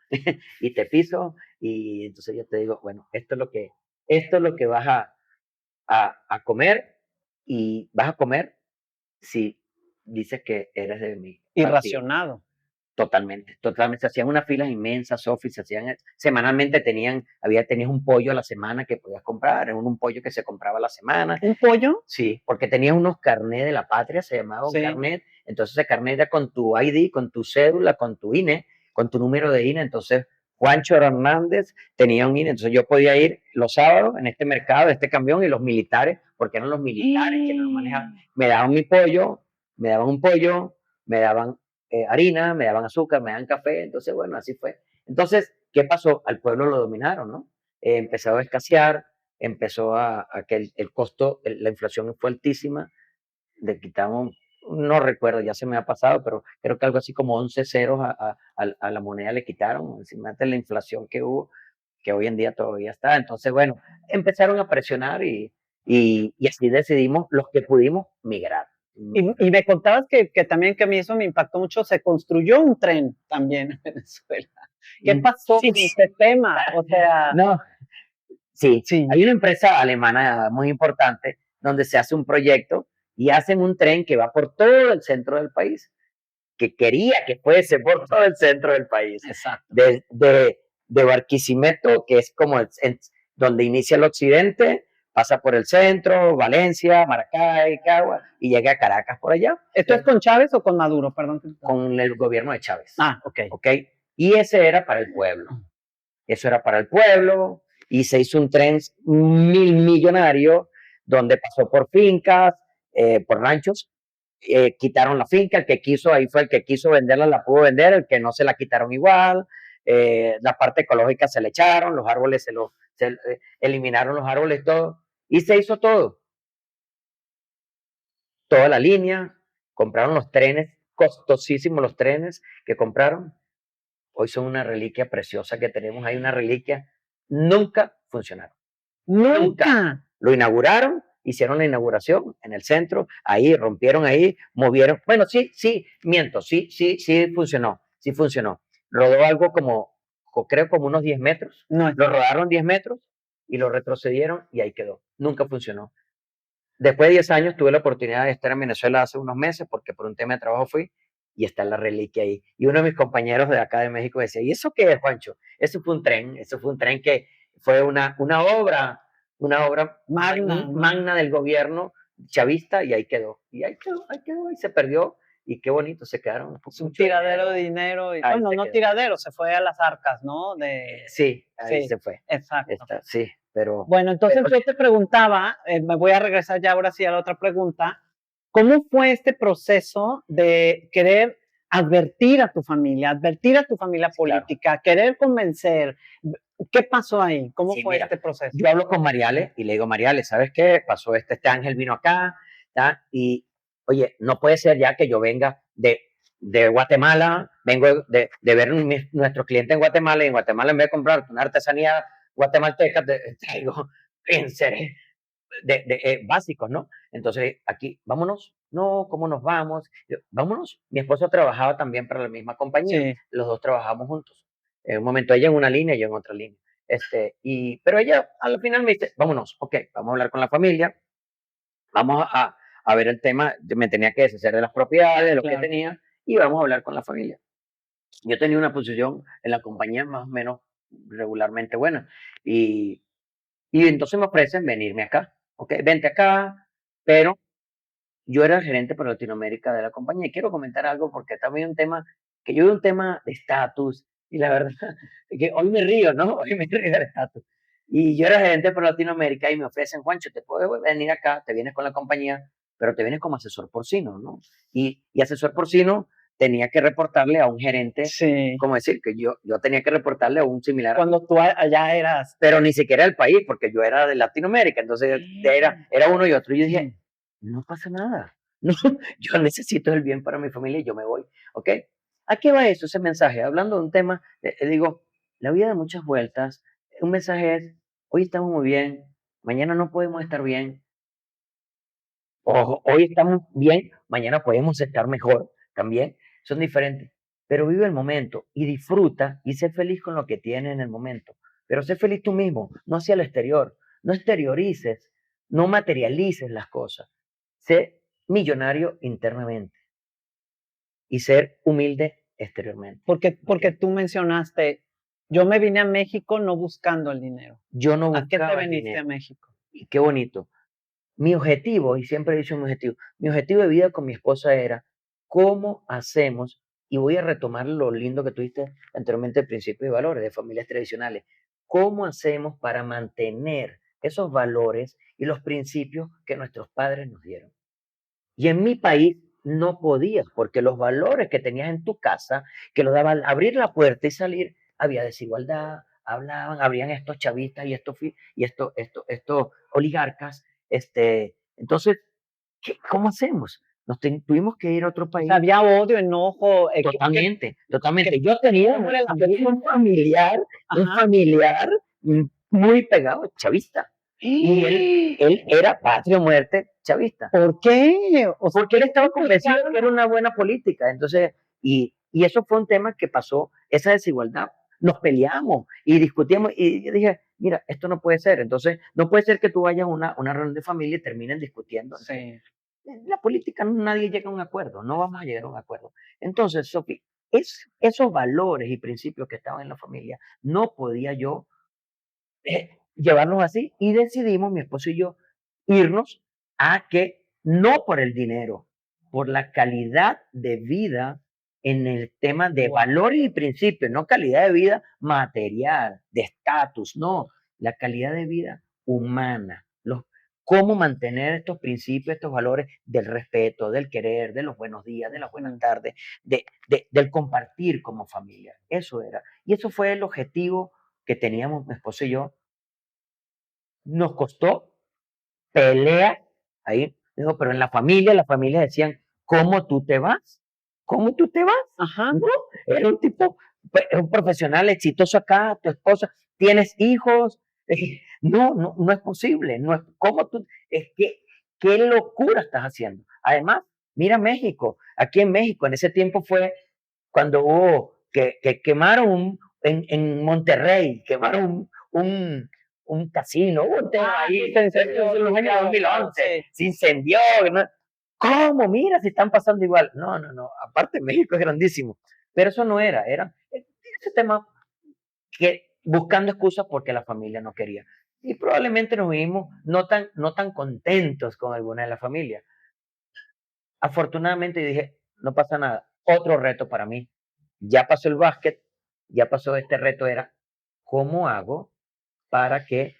A: Y te piso, y entonces yo te digo, bueno, esto es lo que vas a comer, y vas a comer si dices que eres de mi
B: Y
A: partido.
B: racionado.
A: Totalmente, totalmente. Se hacían unas filas inmensas, Sofi, semanalmente tenías un pollo a la semana que podías comprar, era un pollo que se compraba a la semana.
B: ¿Un pollo?
A: Sí, porque tenías unos carnet de la patria, se llamaba un carnet, entonces ese carnet era con tu ID, con tu cédula, con tu INE, con tu número de INE, entonces Juancho Hernández tenía un INE, entonces yo podía ir los sábados en este mercado, este camión, y los militares, porque eran los militares que nos manejaban, me daban mi pollo, me daban un pollo, me daban harina, me daban azúcar, me daban café, entonces bueno, así fue. Entonces, ¿qué pasó? Al pueblo lo dominaron, ¿no? Empezó a escasear, empezó a que el costo, la inflación fue altísima, le quitamos no recuerdo, ya se me ha pasado, pero creo que algo así como 11 ceros a la moneda le quitaron, encima de la inflación que hubo, que hoy en día todavía está. Entonces, bueno, empezaron a presionar y así decidimos los que pudimos migrar.
B: Y me contabas que también, que a mí eso me impactó mucho, se construyó un tren también en Venezuela. ¿Qué pasó
A: Sí,
B: con ese tema? O sea,
A: no, sí,
B: sí,
A: hay una empresa alemana muy importante donde se hace un proyecto y hacen un tren que va por todo el centro del país, que quería que fuese por todo el centro del país,
B: exacto.
A: de Barquisimeto, que es como donde inicia el occidente, pasa por el centro, Valencia, Maracay, Cagua, y llega a Caracas por allá.
B: ¿Esto es con Chávez o con Maduro? Perdón.
A: Con el gobierno de Chávez.
B: Ah, ok.
A: ¿Okay? Y ese era para el pueblo. Eso era para el pueblo, y se hizo un tren millonario donde pasó por fincas, por ranchos, quitaron la finca, el que quiso, ahí fue el que quiso venderla, la pudo vender, el que no se la quitaron igual, la parte ecológica se le echaron, los árboles eliminaron los árboles, todo, y se hizo todo, toda la línea, compraron los trenes, costosísimos los trenes que compraron, hoy son una reliquia preciosa que tenemos ahí, una reliquia, nunca funcionaron.
B: Nunca.
A: Lo inauguraron, hicieron la inauguración en el centro, ahí rompieron ahí, movieron. Bueno, sí, miento, sí funcionó. Rodó algo como, creo como unos 10 metros.
B: No,
A: lo rodaron 10 metros y lo retrocedieron y ahí quedó. Nunca funcionó. Después de 10 años tuve la oportunidad de estar en Venezuela hace unos meses porque por un tema de trabajo fui y está la reliquia ahí. Y uno de mis compañeros de acá de México decía, ¿y eso qué es, Juancho? Eso fue un tren que fue una obra magna del gobierno chavista y ahí quedó. Y ahí se perdió y qué bonito se quedaron.
B: Es un tiradero de dinero. Y, bueno, no tiradero, se fue a las arcas, ¿no?
A: Sí, ahí se fue.
B: Exacto.
A: Sí, pero...
B: Bueno, entonces yo te preguntaba, me voy a regresar ya ahora sí a la otra pregunta, ¿cómo fue este proceso de querer advertir a tu familia política,
A: Claro.
B: querer convencer? ¿Qué pasó ahí? ¿Cómo
A: Sí,
B: fue
A: mira,
B: este proceso?
A: yo hablo con Mariale y le digo, Mariale, ¿sabes qué? Pasó este ángel vino acá, ¿tá? Y, oye, no puede ser ya que yo venga de Guatemala, vengo de ver nuestros clientes en Guatemala, y en Guatemala en vez de comprar una artesanía guatemalteca, te traigo enseres básicos, ¿no? Entonces, aquí, vámonos. No, ¿cómo nos vamos? Vámonos. Mi esposo trabajaba también para la misma compañía.
B: Sí.
A: Los dos trabajamos juntos. En un momento ella en una línea y yo en otra línea. Pero ella al final me dice, vámonos, ok, vamos a hablar con la familia, vamos a ver el tema, me tenía que deshacer de las propiedades, de lo que tenía, y vamos a hablar con la familia. Yo tenía una posición en la compañía más o menos regularmente buena, y entonces me ofrecen venirme acá, ok, vente acá, pero yo era el gerente para Latinoamérica de la compañía. Y quiero comentar algo porque también un tema, que yo veo un tema de estatus, y la verdad, que hoy me río, ¿no? Hoy me río del estatus. Y yo era gerente para Latinoamérica y me ofrecen, Juancho, te puedes venir acá, te vienes con la compañía, pero te vienes como asesor porcino, ¿no? Y asesor porcino tenía que reportarle a un gerente,
B: Sí.
A: como decir, que yo tenía que reportarle a un similar.
B: Cuando tú allá eras.
A: Pero ni siquiera el país, porque yo era de Latinoamérica, entonces era uno y otro. Y yo dije, no pasa nada. No, yo necesito el bien para mi familia y yo me voy. ¿Ok? ¿A qué va eso, ese mensaje? Hablando de un tema, digo, la vida da muchas vueltas. Un mensaje es, hoy estamos muy bien, mañana no podemos estar bien. O hoy estamos bien, mañana podemos estar mejor también. Son diferentes. Pero vive el momento y disfruta y sé feliz con lo que tienes en el momento. Pero sé feliz tú mismo, no hacia el exterior. No exteriorices, no materialices las cosas. Sé millonario internamente y ser humilde exteriormente.
B: Porque tú mencionaste, yo me vine a México no buscando el dinero.
A: Yo no buscaba
B: ¿A qué te veniste
A: dinero.
B: a México?
A: Y qué bonito. Mi objetivo, y siempre he dicho mi objetivo de vida con mi esposa era, ¿cómo hacemos? Y voy a retomar lo lindo que tuviste anteriormente, de principios y valores de familias tradicionales. ¿Cómo hacemos para mantener esos valores y los principios que nuestros padres nos dieron? Y en mi país no podías, porque los valores que tenías en tu casa, que lo daban abrir la puerta y salir, había desigualdad, habrían estos chavistas y estos oligarcas. Entonces, ¿cómo hacemos? tuvimos que ir a otro
B: O
A: país.
B: sea, había odio, enojo.
A: Totalmente. Yo tenía un familiar muy pegado, chavista. Y él era patria o muerte chavista.
B: ¿Por qué? O sea,
A: Porque él estaba convencido de que era una buena política. Entonces, y eso fue un tema que pasó, esa desigualdad. Nos peleamos y discutíamos y yo dije, mira, esto no puede ser. Entonces, no puede ser que tú vayas a una reunión de familia y terminen discutiendo.
B: sí.
A: En la política nadie llega a un acuerdo, no vamos a llegar a un acuerdo. Entonces, Sofi, esos valores y principios que estaban en la familia, no podía yo llevarlos así y decidimos, mi esposo y yo, irnos a que no por el dinero, por la calidad de vida en el tema de valores y principios, no calidad de vida material, de estatus, no, la calidad de vida humana, cómo mantener estos principios, estos valores del respeto, del querer, de los buenos días, de las buenas tardes, del compartir como familia. Eso era. Y eso fue el objetivo que teníamos mi esposo y yo. Nos costó pelea ahí, digo, pero en la familia decían, ¿cómo tú te vas? ¿Cómo tú te vas?
B: Ajá.
A: No, era un tipo, un profesional exitoso acá, tu esposa, tienes hijos, no es posible, no es, ¿cómo tú? Es que, qué locura estás haciendo. Además, mira México, aquí en México, en ese tiempo fue cuando hubo, que quemaron en Monterrey, quemaron un casino, hubo un tema ahí,
B: se incendió
A: en los años 2011, se incendió, ¿no? ¿Cómo? Mira, si están pasando igual. No, aparte México es grandísimo, pero eso no era ese tema que buscando excusas porque la familia no quería. Y probablemente nos vimos no tan contentos con alguna de la familia. Afortunadamente dije, no pasa nada, otro reto para mí. Ya pasó el básquet, ya pasó este reto, era, ¿cómo hago para que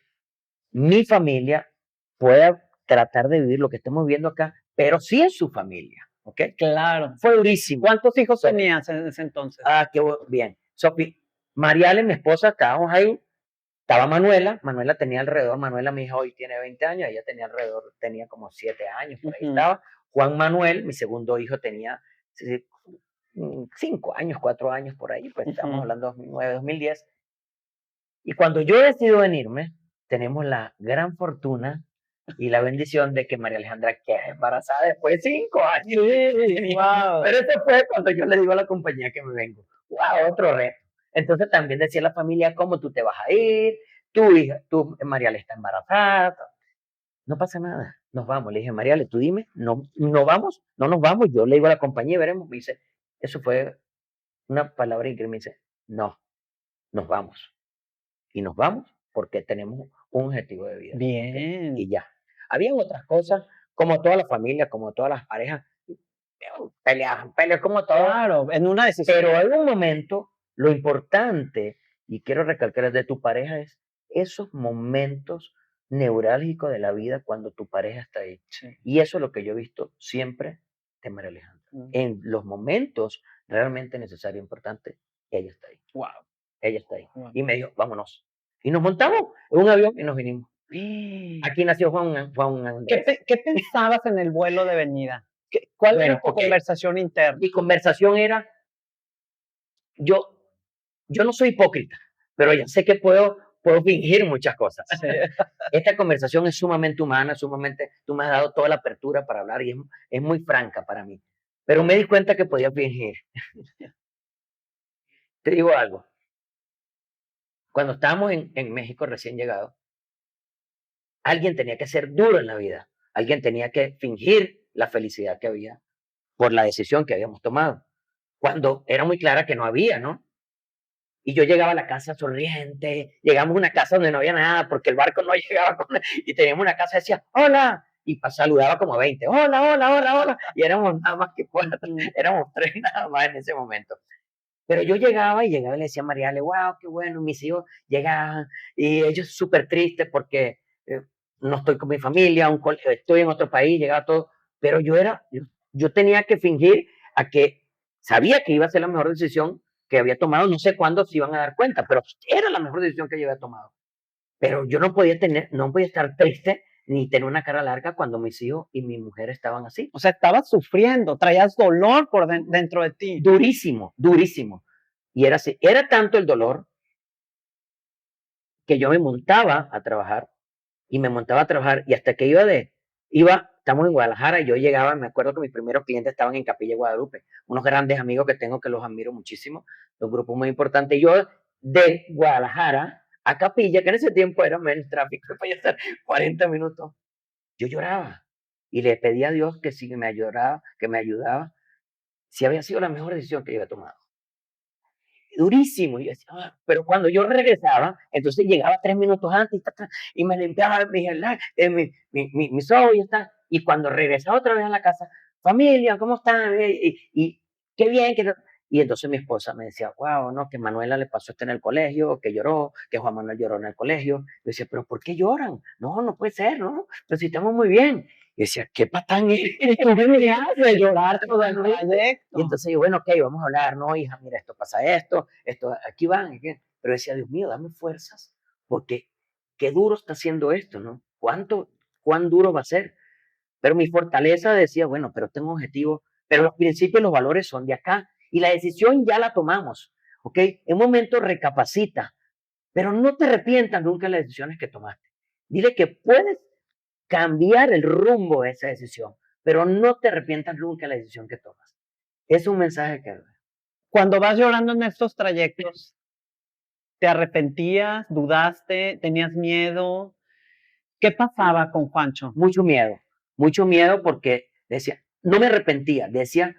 A: mi familia pueda tratar de vivir lo que estamos viendo acá, pero sí en su familia? ¿Ok?
B: Claro.
A: Fue durísimo.
B: ¿Cuántos hijos tenías en ese entonces?
A: Qué bien. Sofi, Mariale, mi esposa, estábamos ahí. Estaba Manuela tenía alrededor, Manuela, mi hija, hoy tiene 20 años, ella tenía como 7 años, por ahí estaba. Juan Manuel, mi segundo hijo, tenía 5 años, 4 años por ahí, pues estamos hablando de 2009, 2010. Y cuando yo decido venirme, tenemos la gran fortuna y la bendición de que María Alejandra queda embarazada después de 5 años.
B: Wow.
A: Pero eso fue cuando yo le digo a la compañía que me vengo. ¡Wow! Otro reto. Entonces también decía la familia, ¿cómo tú te vas a ir? Tu hija, Mariale está embarazada. No pasa nada, nos vamos. Le dije, Mariale, tú dime, no vamos, no nos vamos. Yo le digo a la compañía y veremos. Me dice, eso fue una palabra increíble. Me dice, no, nos vamos. Y nos vamos porque tenemos un objetivo de vida.
B: Bien.
A: Y ya. Habían otras cosas, como toda la familia, como todas las parejas, peleas como todo.
B: Claro, en una decisión.
A: Pero hay un momento, lo importante, y quiero recalcar es de tu pareja, es esos momentos neurálgicos de la vida cuando tu pareja está ahí.
B: Sí.
A: Y eso es lo que yo he visto siempre de María Alejandra. En los momentos realmente necesarios, importantes, ella está ahí.
B: Wow.
A: Ella está ahí.
B: Wow.
A: Y me dijo, vámonos. Y nos montamos en un avión y nos vinimos. Aquí nació Juan Andrés.
B: ¿Qué pensabas en el vuelo de venida? ¿Cuál era tu conversación interna?
A: Mi conversación era, yo no soy hipócrita, pero ya sé que puedo fingir muchas cosas.
B: Sí.
A: Esta conversación es sumamente humana, tú me has dado toda la apertura para hablar y es muy franca para mí. Pero me di cuenta que podía fingir. Te digo algo. Cuando estábamos en México recién llegado, alguien tenía que ser duro en la vida. Alguien tenía que fingir la felicidad que había por la decisión que habíamos tomado. Cuando era muy clara que no había, ¿no? Y yo llegaba a la casa sonriente, llegamos a una casa donde no había nada, porque el barco no llegaba, y teníamos una casa que decía, hola, y saludaba como a 20, hola, hola, hola, hola, y éramos nada más que 4, éramos 3 nada más en ese momento. Pero yo llegaba y le decía a Mariale, wow, qué bueno, mis hijos llegaban, y ellos súper tristes porque no estoy con mi familia, estoy en otro país, llegaba todo, pero yo tenía que fingir a que sabía que iba a ser la mejor decisión que había tomado, no sé cuándo se iban a dar cuenta, pero era la mejor decisión que yo había tomado. Pero yo no podía estar triste ni tener una cara larga cuando mis hijos y mi mujer estaban así.
B: O sea, estabas sufriendo, traías dolor por dentro de ti.
A: Durísimo, durísimo. Y era así, era tanto el dolor que yo me montaba a trabajar y me montaba a trabajar y hasta que estamos en Guadalajara y yo llegaba, me acuerdo que mis primeros clientes estaban en Capilla de Guadalupe, unos grandes amigos que tengo que los admiro muchísimo, un grupo muy importante. Y yo de Guadalajara a Capilla, que en ese tiempo era menos tráfico, podía estar 40 minutos, yo lloraba y le pedía a Dios que si me ayudaba, si había sido la mejor decisión que yo había tomado. Durísimo. Y yo decía, pero cuando yo regresaba, entonces llegaba 3 minutos antes y me limpiaba mis ojos y está. Y cuando regresaba otra vez a la casa, familia, ¿cómo están? Y qué bien. Y entonces mi esposa me decía, wow, no, que Manuela le pasó esto en el colegio, que lloró, que Juan Manuel lloró en el colegio. Yo decía, pero ¿por qué lloran? No, no puede ser, ¿no? Pero si estamos muy bien. Y decía, ¿qué patán es?
B: ¿Qué me hace llorar todo el trayecto?
A: Y entonces yo, bueno, ok, vamos a hablar, no, hija, mira, esto pasa esto, aquí van, pero decía, Dios mío, dame fuerzas, porque qué duro está haciendo esto, ¿no? ¿Cuán duro va a ser? Pero mi fortaleza decía, bueno, pero tengo un objetivo, pero los principios y los valores son de acá, y la decisión ya la tomamos, ¿ok? En un momento recapacita, pero no te arrepientas nunca de las decisiones que tomaste. Dile que puedes cambiar el rumbo de esa decisión, pero no te arrepientas nunca de la decisión que tomas. Es un mensaje que...
B: Cuando vas llorando en estos trayectos, ¿te arrepentías, dudaste, tenías miedo? ¿Qué pasaba con Juancho?
A: Mucho miedo porque decía, no me arrepentía, decía,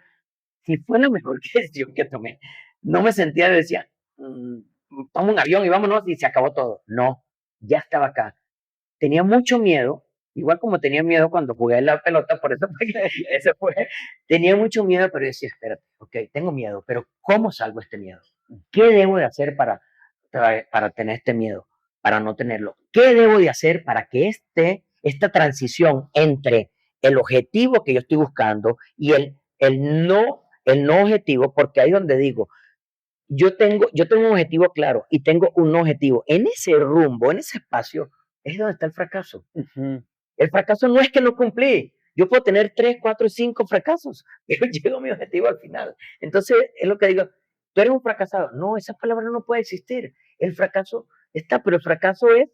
A: si fue la mejor decisión que tomé, no me sentía, decía, toma un avión y vámonos y se acabó todo. No, ya estaba acá. Tenía mucho miedo, igual como tenía miedo cuando jugué la pelota, por eso fue que ese fue, tenía mucho miedo, pero decía, espérate, ok, tengo miedo, pero ¿cómo salgo este miedo? ¿Qué debo de hacer para tener este miedo, para no tenerlo? ¿Qué debo de hacer para que esta transición entre el objetivo que yo estoy buscando y el no objetivo, porque ahí es donde digo, yo tengo un objetivo claro y tengo un objetivo. En ese rumbo, en ese espacio, es donde está el fracaso. El fracaso no es que no cumplí. Yo puedo tener 3, 4, 5 fracasos, pero llego a mi objetivo al final. Entonces, es lo que digo, tú eres un fracasado. No, esa palabra no puede existir. El fracaso está, pero el fracaso es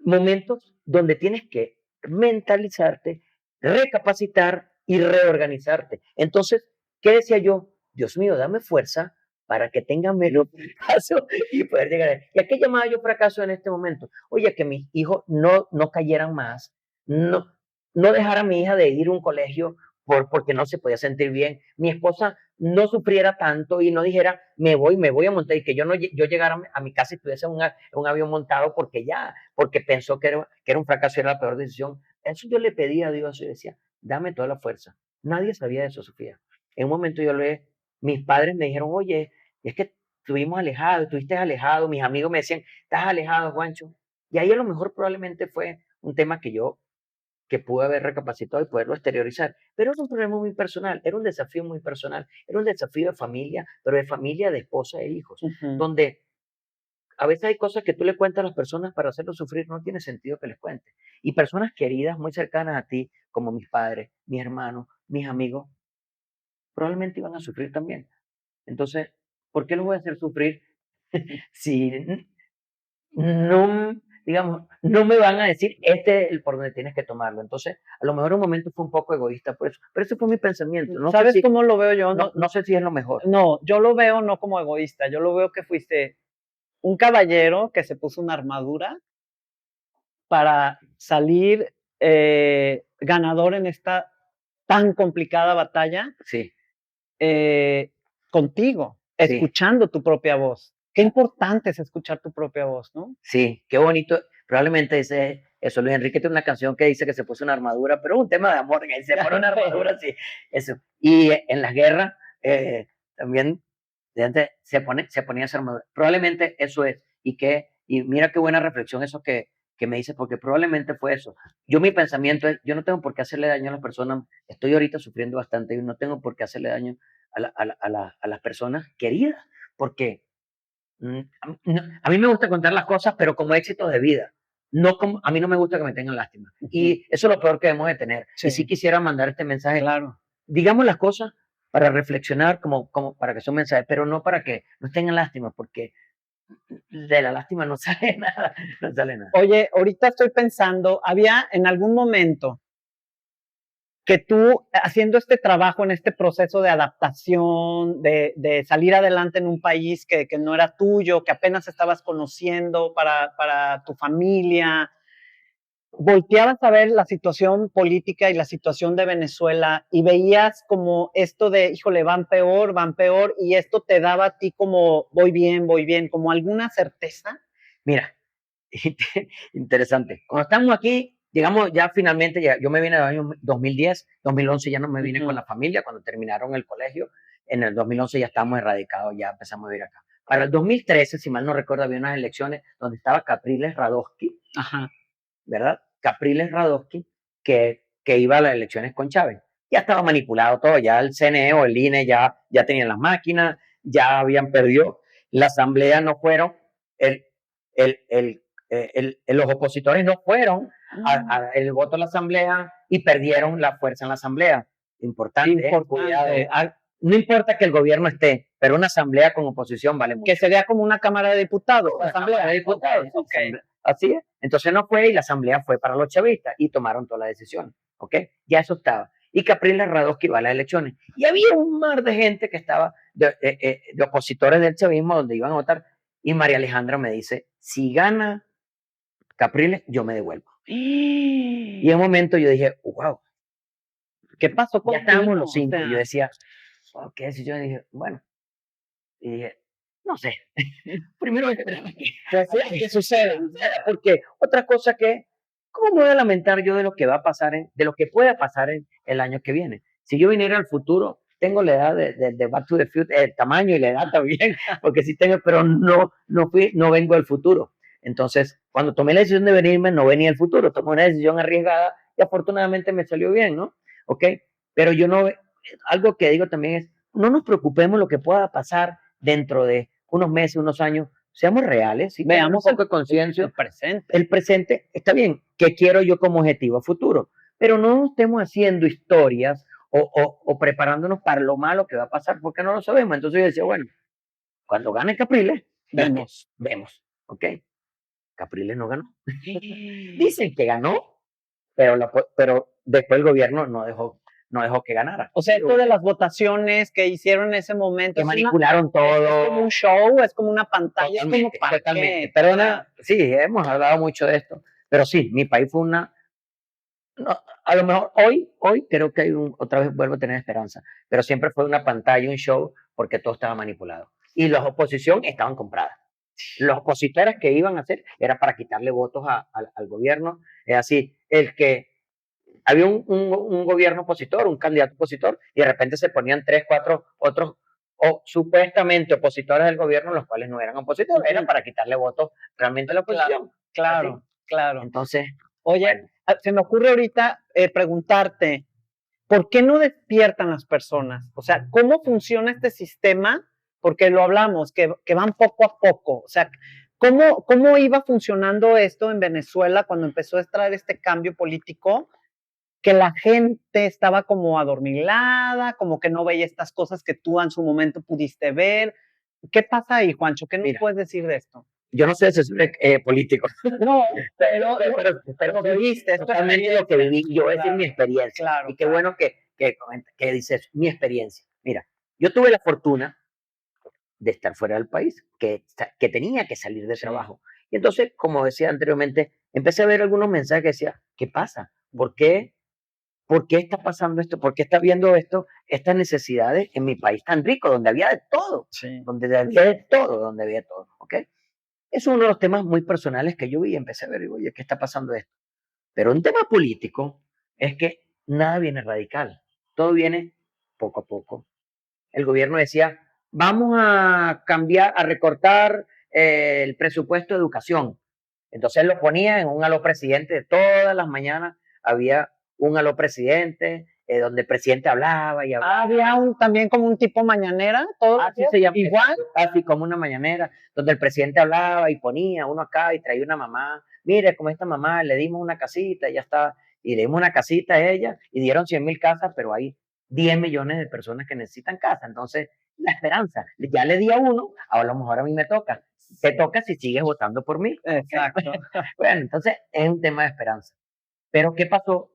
A: momentos donde tienes que mentalizarte, recapacitar y reorganizarte. Entonces, ¿qué decía yo? Dios mío, dame fuerza para que tenga menos fracaso y poder llegar ahí. ¿Y a qué llamaba yo fracaso en este momento? Oye, que mis hijos no cayeran más, no, no dejara a mi hija de ir a un colegio porque no se podía sentir bien, mi esposa no sufriera tanto y no dijera, me voy a montar, y que yo llegara a mi casa y tuviese un avión montado porque pensó que era un fracaso y era la peor decisión. Eso yo le pedía a Dios y decía, dame toda la fuerza. Nadie sabía de eso, Sofía. En un momento mis padres me dijeron, oye, es que estuviste alejado, mis amigos me decían, estás alejado, Juancho. Y ahí a lo mejor probablemente fue un tema que pude haber recapacitado y poderlo exteriorizar. Pero era un problema muy personal, era un desafío muy personal, era un desafío de familia, pero de familia, de esposa e hijos, donde a veces hay cosas que tú le cuentas a las personas para hacerlos sufrir, no tiene sentido que les cuentes. Y personas queridas, muy cercanas a ti, como mis padres, mis hermanos, mis amigos, probablemente iban a sufrir también. Entonces, ¿por qué los voy a hacer sufrir si no, digamos, no me van a decir, este es el por donde tienes que tomarlo? Entonces, a lo mejor un momento fue un poco egoísta por eso, pero ese fue mi pensamiento. No
B: ¿Sabes
A: sé si,
B: cómo lo veo yo?
A: no sé si es lo mejor.
B: No, yo lo veo no como egoísta, yo lo veo que fuiste un caballero que se puso una armadura para salir ganador en esta tan complicada batalla
A: Sí,
B: contigo,
A: sí,
B: escuchando tu propia voz. Qué importante es escuchar tu propia voz, ¿no?
A: sí, qué bonito. Probablemente dice eso. Luis Enrique tiene una canción que dice que se puso una armadura, pero es un tema de amor, que se pone una armadura, sí, eso. Y en las guerras también se ponía esa armadura. Probablemente eso es. Y mira qué buena reflexión eso que me dices, porque probablemente fue eso. Mi pensamiento es, yo no tengo por qué hacerle daño a las personas. Estoy ahorita sufriendo bastante y no tengo por qué hacerle daño a las personas queridas, porque a mí me gusta contar las cosas, pero como éxitos de vida, no como, a mí no me gusta que me tengan lástima.
B: Ujú.
A: Y eso es lo peor que debemos de tener.
B: Sí.
A: Y sí quisiera mandar este mensaje.
B: Claro.
A: Digamos las cosas para reflexionar, como para que son mensajes, pero no para que nos tengan lástima, porque de la lástima no sale nada, no sale nada.
B: Oye, ahorita estoy pensando, había en algún momento que tú, haciendo este trabajo, en este proceso de adaptación, de salir adelante en un país que no era tuyo, que apenas estabas conociendo para tu familia, volteabas a ver la situación política y la situación de Venezuela y veías como esto de, híjole, van peor, y esto te daba a ti como, voy bien, como alguna certeza.
A: Mira, interesante. Cuando estamos aquí, digamos, ya finalmente, ya, yo me vine del año 2010, 2011 ya no me vine con la familia, cuando terminaron el colegio, en el 2011 ya estábamos erradicados, ya empezamos a vivir acá. Para el 2013, si mal no recuerdo, había unas elecciones donde estaba Capriles Radosky,
B: Ajá.
A: ¿verdad? Capriles Radosky, que iba a las elecciones con Chávez. Ya estaba manipulado todo, ya el CNE o el INE ya tenían las máquinas, ya habían perdido, la asamblea no fueron, los opositores no fueron el voto a la asamblea y perdieron la fuerza en la asamblea. Importante. Cuidado. No importa que el gobierno esté, pero una asamblea con oposición vale mucho.
B: Que sería como una Cámara de Diputados.
A: Una asamblea de diputados. Okay. Así es. Entonces no fue y la asamblea fue para los chavistas y tomaron todas las decisiones. ¿Ok? Ya eso estaba. Y Capriles Radosky iba a las elecciones. Y había un mar de gente que estaba de opositores del chavismo donde iban a votar. Y María Alejandra me dice, si gana Capriles, yo me devuelvo. Y en un momento yo dije, wow,
B: ¿qué pasó
A: contigo? Ya estábamos los 5. O sea, yo decía, oh, ¿qué es? Yo dije, bueno. Y dije, no sé. Primero que suceda. Porque otra cosa que, ¿cómo me voy a lamentar yo de lo que va a pasar, de lo que pueda pasar en el año que viene? Si yo viniera al futuro, tengo la edad de Back to the Future, el tamaño y la edad también, porque sí tengo, pero no vengo del futuro. Entonces, cuando tomé la decisión de venirme, no venía el futuro, tomé una decisión arriesgada y afortunadamente me salió bien, ¿no? ¿Ok? Pero yo no, algo que digo también es, no nos preocupemos lo que pueda pasar dentro de unos meses, unos años, seamos reales, ¿sí? Veamos un poco de conciencia. El presente está bien, ¿qué quiero yo como objetivo futuro? Pero no estemos haciendo historias o preparándonos para lo malo que va a pasar, porque no lo sabemos. Entonces yo decía, bueno, cuando gane Capriles, vemos, ¿ok? Capriles no ganó. Dicen que ganó, pero después el gobierno no dejó que ganara.
B: O sea, esto de las votaciones que hicieron en ese momento.
A: Que manipularon todo.
B: Es como un show, es como una pantalla,
A: totalmente,
B: es como
A: totalmente. Perdona, sí, hemos hablado mucho de esto, pero sí, mi país fue una... No, a lo mejor hoy creo que otra vez vuelvo a tener esperanza, pero siempre fue una pantalla, un show, porque todo estaba manipulado. Y las oposición estaban compradas. Los opositores que iban a hacer era para quitarle votos al gobierno. Es así, había un gobierno opositor, un candidato opositor, y de repente se ponían 3, 4 otros supuestamente opositores del gobierno, los cuales no eran opositores, eran para quitarle votos realmente a la oposición.
B: Claro.
A: Entonces,
B: oye, bueno, se me ocurre ahorita preguntarte, ¿por qué no despiertan las personas? O sea, ¿cómo funciona este sistema? Porque lo hablamos, que van poco a poco. O sea, ¿cómo iba funcionando esto en Venezuela cuando empezó a traer este cambio político? Que la gente estaba como adormilada, como que no veía estas cosas que tú en su momento pudiste ver. ¿Qué pasa ahí, Juancho? ¿Qué nos puedes decir de esto?
A: Yo no sé si soy político.
B: No, pero
A: viviste totalmente lo que viví. Yo voy a decir mi experiencia.
B: Claro,
A: y qué bueno que dices mi experiencia. Mira, yo tuve la fortuna de estar fuera del país, que tenía que salir de trabajo. Y entonces, como decía anteriormente, empecé a ver algunos mensajes que decía, ¿qué pasa? ¿Por qué está pasando esto? ¿Por qué está viendo estas necesidades en mi país tan rico, donde había de todo? Donde había todo, ¿ok? Es uno de los temas muy personales que yo vi y empecé a ver, oye, ¿qué está pasando esto? Pero un tema político es que nada viene radical, todo viene poco a poco. El gobierno decía, vamos a cambiar, a recortar el presupuesto de educación. Entonces él lo ponía en un aló presidente, todas las mañanas había un aló presidente, donde el presidente hablaba y hablaba.
B: Había también como un tipo mañanera, todo
A: así se llama, igual, así como una mañanera, donde el presidente hablaba y ponía uno acá y traía una mamá mire, como esta mamá, le dimos una casita, ya está, y le dimos una casita a ella, y dieron 100,000 casas, pero hay 10 millones de personas que necesitan casa. Entonces, la esperanza, ya le di a uno, ahora a lo mejor a mí me toca. Te toca si sigues votando por mí.
B: Exacto.
A: Bueno, entonces es un tema de esperanza. Pero ¿qué pasó?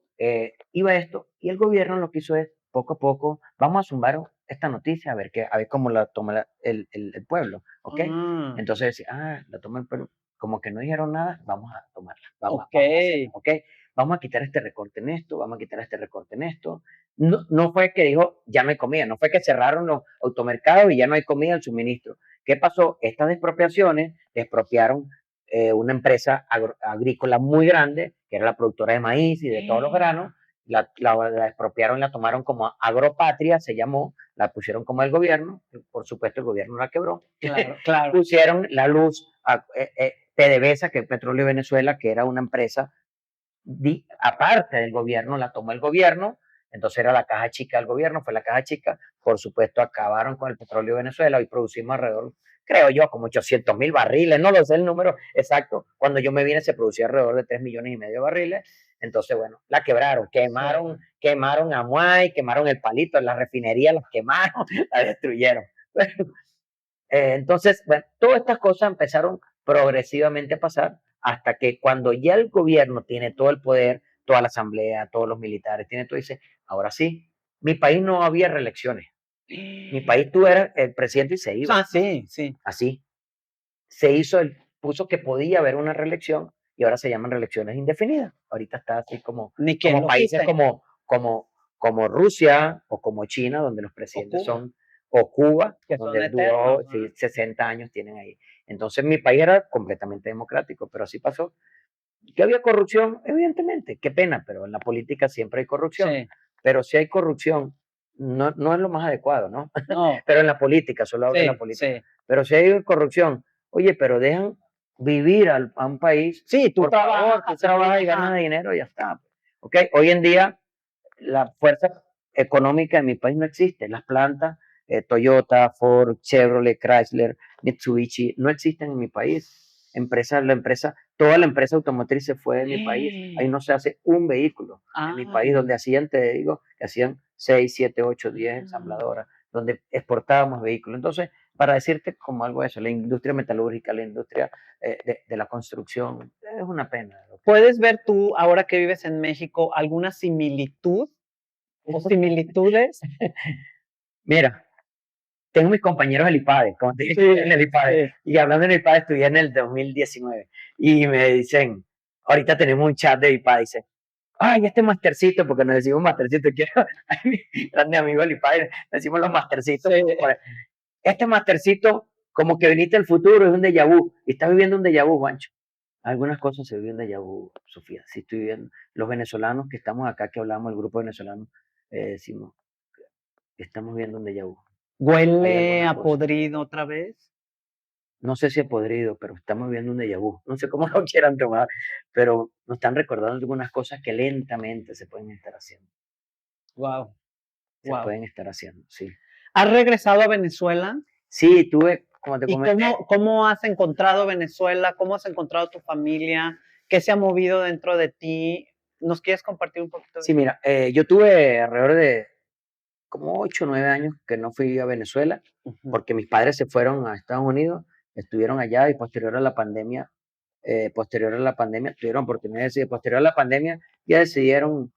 A: Iba esto y el gobierno lo que hizo es, poco a poco, vamos a zumbar esta noticia a ver cómo la toma el pueblo, ¿ok?
B: Ah,
A: Entonces decía, la toma el pueblo, como que no dijeron nada, vamos a tomarla,
B: ok.
A: vamos a hacerla, ¿ok? Vamos a quitar este recorte en esto, vamos a quitar este recorte en esto. No, no fue que dijo, ya no hay comida, no fue que cerraron los automercados y ya no hay comida el suministro. ¿Qué pasó? Estas expropiaciones expropiaron una empresa agrícola muy grande, que era la productora de maíz y de todos los granos, la expropiaron y la tomaron como agropatria, se llamó, la pusieron como el gobierno, por supuesto el gobierno la quebró,
B: Claro, claro.
A: pusieron la luz a PDVSA, que es Petróleo de Venezuela, que era una empresa aparte del gobierno, la tomó el gobierno, entonces era la caja chica del gobierno, fue la caja chica, por supuesto acabaron con el petróleo de Venezuela, hoy producimos alrededor, creo yo, como 800,000 barriles, no lo sé el número exacto, cuando yo me vine se producía alrededor de 3,5 millones de barriles, entonces bueno, la quebraron, quemaron a Muay, quemaron el palito, la refinería las quemaron, la destruyeron. Entonces, bueno, todas estas cosas empezaron progresivamente a pasar hasta que cuando ya el gobierno tiene todo el poder, toda la asamblea, todos los militares, tiene todo, dice, ahora sí, mi país no había reelecciones. Mi país tú eras el presidente y se iba.
B: Ah, sí, sí.
A: Así. Puso que podía haber una reelección y ahora se llaman reelecciones indefinidas. Ahorita está así como,
B: Ni quien
A: como
B: lo
A: países
B: quite.
A: como Rusia o como China, donde los presidentes
B: Cuba.
A: son, o Cuba,
B: Que son
A: donde duró
B: eternos.
A: 60 años tienen ahí. Entonces mi país era completamente democrático, pero así pasó. ¿Que había corrupción? Evidentemente, qué pena, pero en la política siempre hay corrupción.
B: Sí.
A: Pero si hay corrupción, no es lo más adecuado, ¿no?
B: No.
A: Pero en la política, solo hablo de la
B: Sí,
A: política.
B: sí.
A: Pero si hay corrupción, oye, pero dejan vivir a un país,
B: Sí, tú
A: por favor, tú trabajas y ganas dinero y ya está. ¿Ok? Hoy en día la fuerza económica en mi país no existe. Las plantas, Toyota, Ford, Chevrolet, Chrysler, Mitsubishi, no existen en mi país. Toda la empresa automotriz se fue de mi país. Ahí no se hace un vehículo. En mi país, donde hacían, te digo, que hacían 6, 7, 8, 10 ensambladoras, donde exportábamos vehículos. Entonces, para decirte como algo de eso, la industria metalúrgica, la industria de la construcción, es una pena.
B: ¿Puedes ver tú, ahora que vives en México, alguna similitud o similitudes?
A: Mira, tengo mis compañeros del IPADE, como te dije,
B: Sí,
A: en el IPADE.
B: sí.
A: Y hablando del IPADE, estudié en el 2019. Y me dicen, ahorita tenemos un chat de IPADE, dice, ay, este mastercito, porque nos decimos mastercito, quiero a mi grande amigo del IPADE, nos decimos los mastercitos.
B: Sí.
A: Este mastercito, como que viniste al futuro, es un déjà vu. Y estás viviendo un déjà vu, Juancho. Algunas cosas se viven déjà vu, Sofía. Sí estoy viviendo. Los venezolanos que estamos acá, que hablamos, el grupo venezolano, decimos, estamos viendo un déjà vu. Hay
B: ¿Huele
A: algunas
B: a
A: cosas.
B: podrido otra vez?
A: No sé si es podrido, pero estamos viendo un déjà vu. No sé cómo lo quieran tomar, pero nos están recordando algunas cosas que lentamente se pueden estar haciendo.
B: Wow,
A: Se
B: wow.
A: pueden estar haciendo, sí.
B: ¿Has regresado a Venezuela?
A: Sí, tuve, como te
B: ¿Y
A: comenté.
B: cómo has encontrado Venezuela? ¿Cómo has encontrado tu familia? ¿Qué se ha movido dentro de ti? ¿Nos quieres compartir un poquito de
A: Sí,
B: eso?
A: mira, yo tuve alrededor de como 8 o 9 años que no fui a Venezuela,
B: Ujú.
A: porque mis padres se fueron a Estados Unidos, estuvieron allá y posterior a la pandemia, tuvieron oportunidad de decidir, posterior a la pandemia, ya decidieron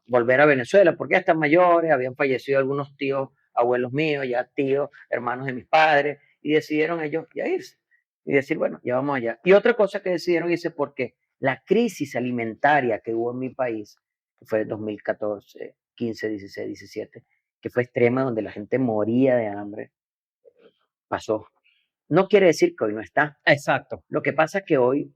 A: volver a Venezuela, porque ya están mayores, habían fallecido algunos tíos, abuelos míos, ya tíos, hermanos de mis padres, y decidieron ellos ya irse, y decir, bueno, ya vamos allá. Y otra cosa que decidieron irse porque la crisis alimentaria que hubo en mi país, que fue en 2014, 15, 16, 17, que fue extrema, donde la gente moría de hambre, pasó. No quiere decir que hoy no está.
B: Exacto.
A: Lo que pasa es que hoy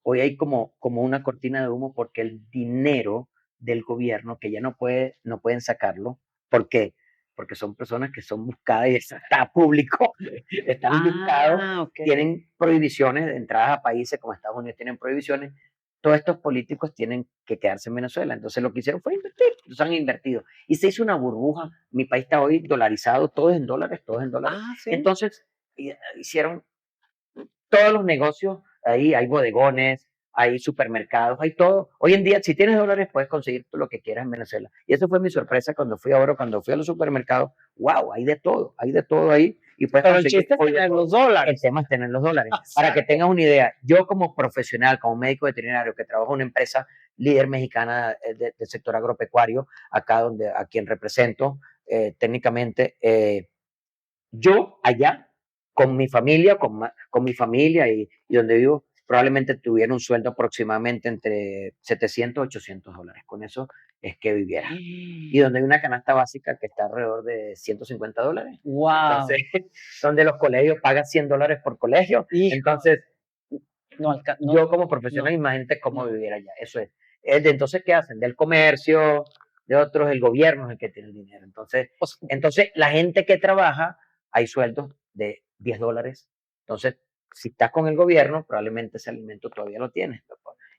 A: hay como una cortina de humo porque el dinero del gobierno, que ya no pueden sacarlo, ¿por qué? Porque son personas que son buscadas y está público, están buscados,
B: Ok.
A: tienen prohibiciones de entradas a países como Estados Unidos, tienen prohibiciones. Todos estos políticos tienen que quedarse en Venezuela. Entonces lo que hicieron fue invertir, entonces han invertido. Y se hizo una burbuja. Mi país está hoy dolarizado, todo es en dólares, todo es en dólares.
B: Sí.
A: Entonces hicieron todos los negocios, ahí hay bodegones, hay supermercados, hay todo. Hoy en día, si tienes dólares, puedes conseguir lo que quieras en Venezuela. Y eso fue mi sorpresa cuando fui a los supermercados. ¡Wow! Hay de todo ahí. Y puedes
B: Pero el
A: conseguir
B: chiste es tener los dólares.
A: El tema es tener los dólares. Para que tengas una idea, yo como profesional, como médico veterinario que trabajo en una empresa líder mexicana del sector agropecuario, a quien represento técnicamente, yo allá con mi familia, con mi familia y donde vivo, probablemente tuviera un sueldo aproximadamente entre 700 y 800 dólares. Con eso es que viviera. Y donde hay una canasta básica que está alrededor de 150 dólares.
B: Wow.
A: Entonces, donde los colegios pagan 100 dólares por colegio.
B: Hijo.
A: Entonces,
B: no,
A: yo como profesional, imagínate cómo viviera allá. Eso es. Entonces, ¿qué hacen? Del comercio, de otros, el gobierno es el que tiene el dinero. Entonces, la gente que trabaja, hay sueldos de 10 dólares. Entonces, si estás con el gobierno, probablemente ese alimento todavía lo tienes.